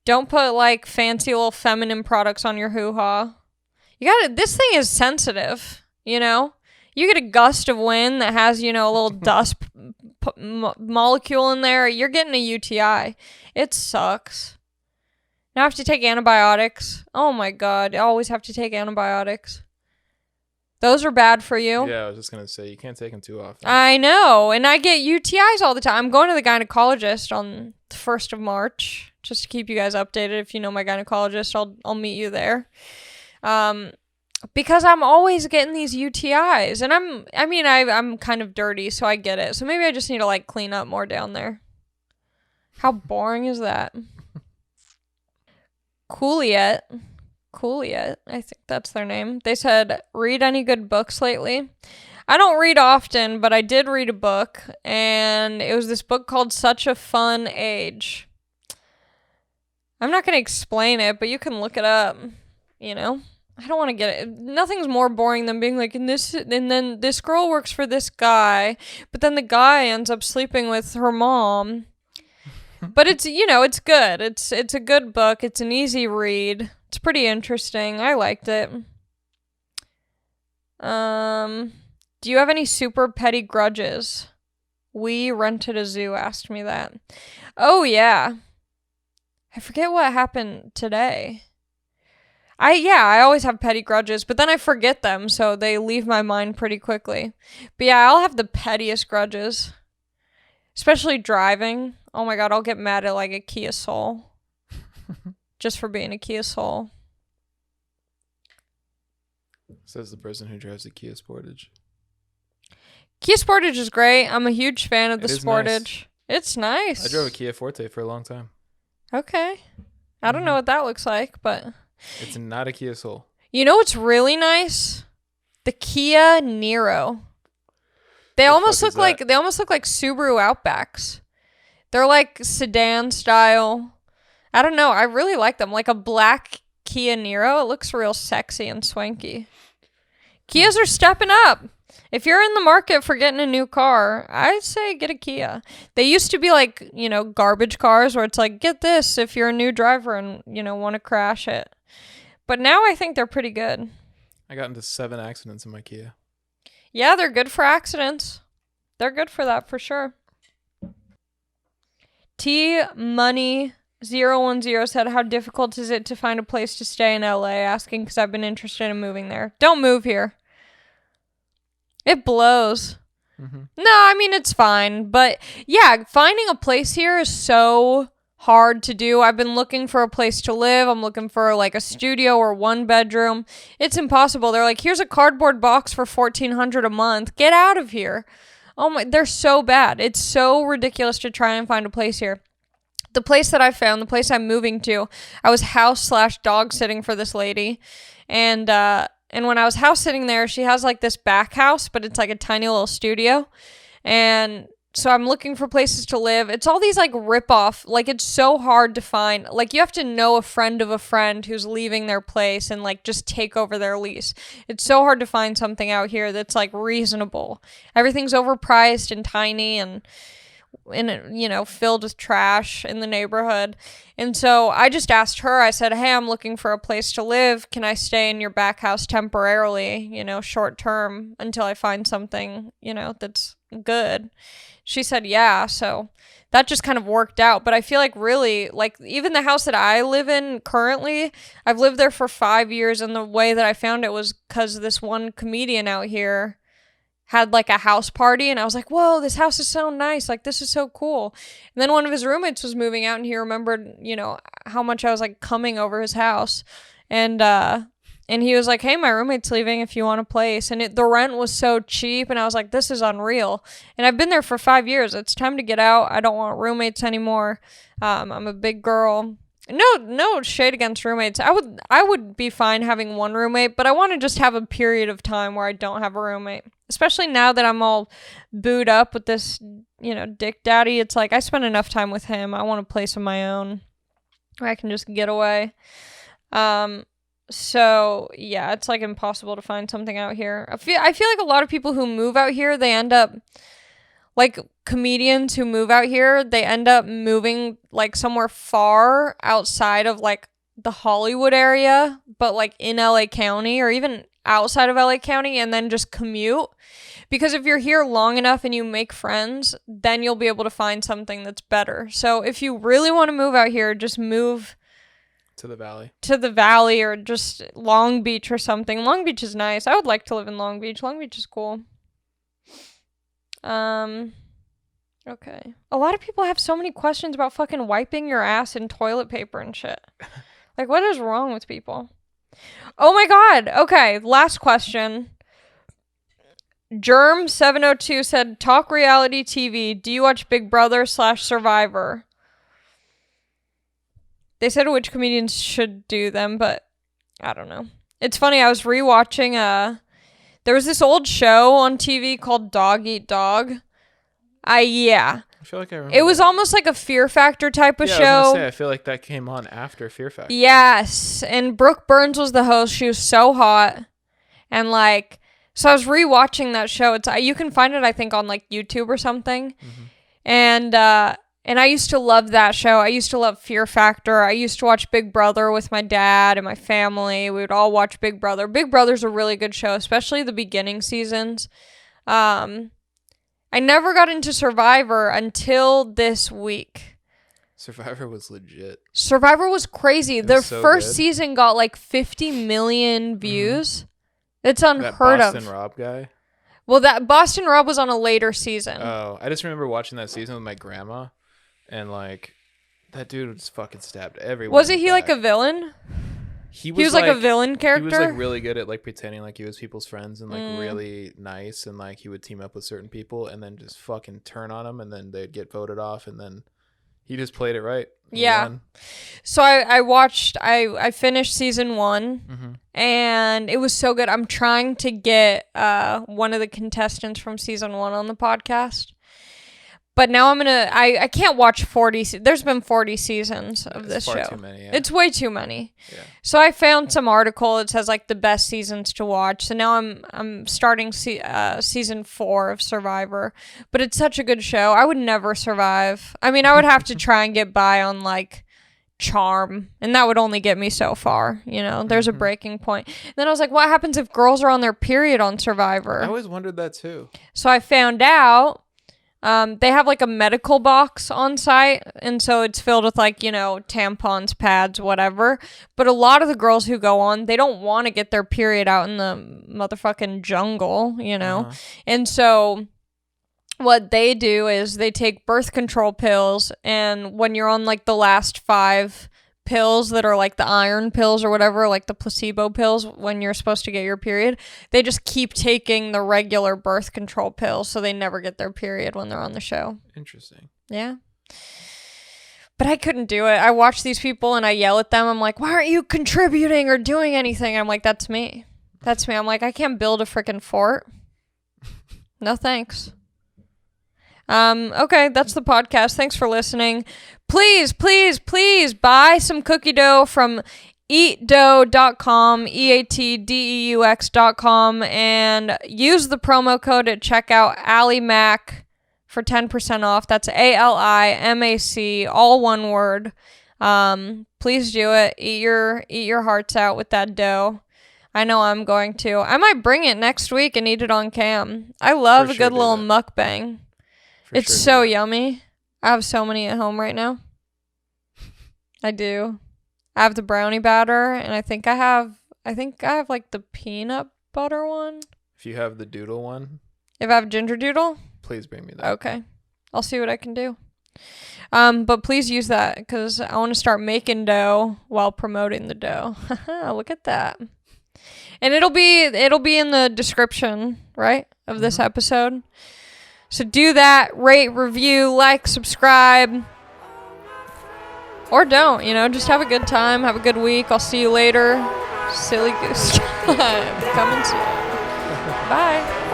Don't put, like, fancy little feminine products on your hoo-ha. This thing is sensitive, You get a gust of wind that has, a little dust molecule in there, you're getting a UTI. It sucks. Now I have to take antibiotics. Oh my God, I always have to take antibiotics. Those are bad for you. Yeah, I was just going to say, you can't take them too often. I know, and I get UTIs all the time. I'm going to the gynecologist on the 1st of March, just to keep you guys updated. If you know my gynecologist, I'll meet you there. Because I'm always getting these UTIs, and I'm kind of dirty, so I get it. So maybe I just need to like clean up more down there. How boring is that? Cooliet, I think that's their name. They said, read any good books lately? I don't read often, but I did read a book, and it was this book called Such a Fun Age. I'm not going to explain it, but you can look it up, you know? I don't want to get it. Nothing's more boring than being like, and then this girl works for this guy, but then the guy ends up sleeping with her mom. But it's, it's good. It's a good book. It's an easy read. It's pretty interesting. I liked it. Do you have any super petty grudges? We rented a zoo asked me that. Oh, yeah. I forget what happened today. I always have petty grudges, but then I forget them, so they leave my mind pretty quickly. But yeah, I'll have the pettiest grudges. Especially driving. Oh my god, I'll get mad at like a Kia Soul. Just for being a Kia Soul. Says the person who drives a Kia Sportage. Kia Sportage is great. I'm a huge fan of the Sportage. Nice. It's nice. I drove a Kia Forte for a long time. Okay. I don't know what that looks like, but... It's not a Kia Soul. You know what's really nice? The Kia Niro. They almost look like Subaru Outbacks. They're like sedan style. I don't know. I really like them. Like a black Kia Niro. It looks real sexy and swanky. Kias are stepping up. If you're in the market for getting a new car, I'd say get a Kia. They used to be like, garbage cars where it's like, get this if you're a new driver and, want to crash it. But now I think they're pretty good. I got into 7 accidents in my Kia. Yeah, they're good for accidents. They're good for that for sure. T Money 010 said, how difficult is it to find a place to stay in LA? Asking because I've been interested in moving there. Don't move here. It blows. Mm-hmm. No, I mean, it's fine. But yeah, finding a place here is so hard to do. I've been looking for a place to live. I'm looking for like a studio or 1 bedroom. It's impossible. They're like, here's a cardboard box for $1,400 a month. Get out of here. Oh my, they're so bad. It's so ridiculous to try and find a place here. The place that I found, the place I'm moving to, I was house/dog sitting for this lady. And when I was house sitting there, she has like this back house, but it's like a tiny little studio. And so I'm looking for places to live. It's all these like rip-off, like it's so hard to find. Like you have to know a friend of a friend who's leaving their place and like just take over their lease. It's so hard to find something out here that's like reasonable. Everything's overpriced and tiny and filled with trash in the neighborhood. And so I just asked her, I said, hey, I'm looking for a place to live. Can I stay in your back house temporarily, short term until I find something, that's good? She said, yeah. So that just kind of worked out. But I feel like really, like even the house that I live in currently, I've lived there for 5 years. And the way that I found it was because this one comedian out here had like a house party, and I was like, whoa, this house is so nice. Like, this is so cool. And then one of his roommates was moving out, and he remembered, how much I was like coming over his house. And he was like, hey, my roommate's leaving if you want a place. And the rent was so cheap, and I was like, this is unreal. And I've been there for 5 years. It's time to get out. I don't want roommates anymore. I'm a big girl. No shade against roommates. I would be fine having one roommate, but I want to just have a period of time where I don't have a roommate. Especially now that I'm all booed up with this, dick daddy. It's like I spend enough time with him. I want a place of my own where I can just get away. So yeah, it's like impossible to find something out here. I feel like a lot of people who move out here, they end up like comedians who move out here, they end up moving like somewhere far outside of like the Hollywood area, but like in LA County or even outside of LA County, and then just commute. Because if you're here long enough and you make friends, then you'll be able to find something that's better. So if you really want to move out here, just move to the valley or just Long Beach or something. Long Beach is nice. I would like to live in Long Beach. Long Beach is cool. Okay. A lot of people have so many questions about fucking wiping your ass in toilet paper and shit. Like, what is wrong with people? Oh my god. Okay, last question. Germ702 said, talk reality TV. Do you watch Big Brother /Survivor? They said which comedians should do them, but I don't know. It's funny, I was rewatching there was this old show on TV called Dog Eat Dog. Yeah. I feel like I remember. It was almost like a Fear Factor type of yeah, show. I was gonna say, I feel like that came on after Fear Factor. Yes, and Brooke Burns was the host. She was so hot, and like, so I was rewatching that show. It's you can find it, I think, on like YouTube or something. And I used to love that show. I used to love Fear Factor. I used to watch Big Brother with my dad and my family. We would all watch Big Brother. Big Brother's a really good show, especially the beginning seasons. I never got into Survivor until this week. Survivor was legit. Survivor was crazy. Their so first good. season got like 50 million views. It's unheard that of. Boston Rob guy. Well, that Boston Rob was on a later season. Oh, I just remember watching that season with my grandma, and like that dude was fucking stabbed everyone. Wasn't he like a villain? He was like a villain character. He was like really good at like pretending like he was people's friends and like really nice, and like he would team up with certain people and then just fucking turn on them, and then they'd get voted off, and then he just played it right. Yeah. So I finished season 1 and it was so good. I'm trying to get one of the contestants from season 1 on the podcast. But now I can't watch 40. There's been 40 seasons of this show. Too many, yeah. It's way too many. Yeah. So I found some article that says like the best seasons to watch. So now I'm starting season 4 of Survivor. But it's such a good show. I would never survive. I mean, I would have to try and get by on like charm, and that would only get me so far. You know, there's a breaking point. And then I was like, what happens if girls are on their period on Survivor? I always wondered that too. So I found out. They have like a medical box on site, and so it's filled with like, you know, tampons, pads, whatever. But a lot of the girls who go on, they don't want to get their period out in the motherfucking jungle, you know? And so what they do is they take birth control pills, and when you're on like the last 5 pills that are like the iron pills or whatever, like the placebo pills when you're supposed to get your period, they just keep taking the regular birth control pills so they never get their period when they're on the show. Interesting. Yeah. But I couldn't do it. I watch these people and I yell at them. I'm like, why aren't you contributing or doing anything? I'm like, that's me. That's me. I'm like, I can't build a freaking fort. No thanks. Okay, that's the podcast. Thanks for listening. Please, please, please buy some cookie dough from eatdeux.com, EATDEUX.com, and use the promo code at checkout, AliMac, for 10% off. That's ALIMAC, all one word. Please do it. Eat your hearts out with that dough. I know I'm going to. I might bring it next week and eat it on cam. I love a good little mukbang. It's so yummy. I have so many at home right now. I do. I have the brownie batter, and I think I have like the peanut butter one. If you have the doodle one. If I have ginger doodle? Please bring me that. Okay. I'll see what I can do. But please use that because I want to start making dough while promoting the dough. Look at that. And it'll be in the description, right, of this episode. So do that, rate, review, like, subscribe, or don't, you know, just have a good time, have a good week. I'll see you later. Silly goose time coming soon. Bye.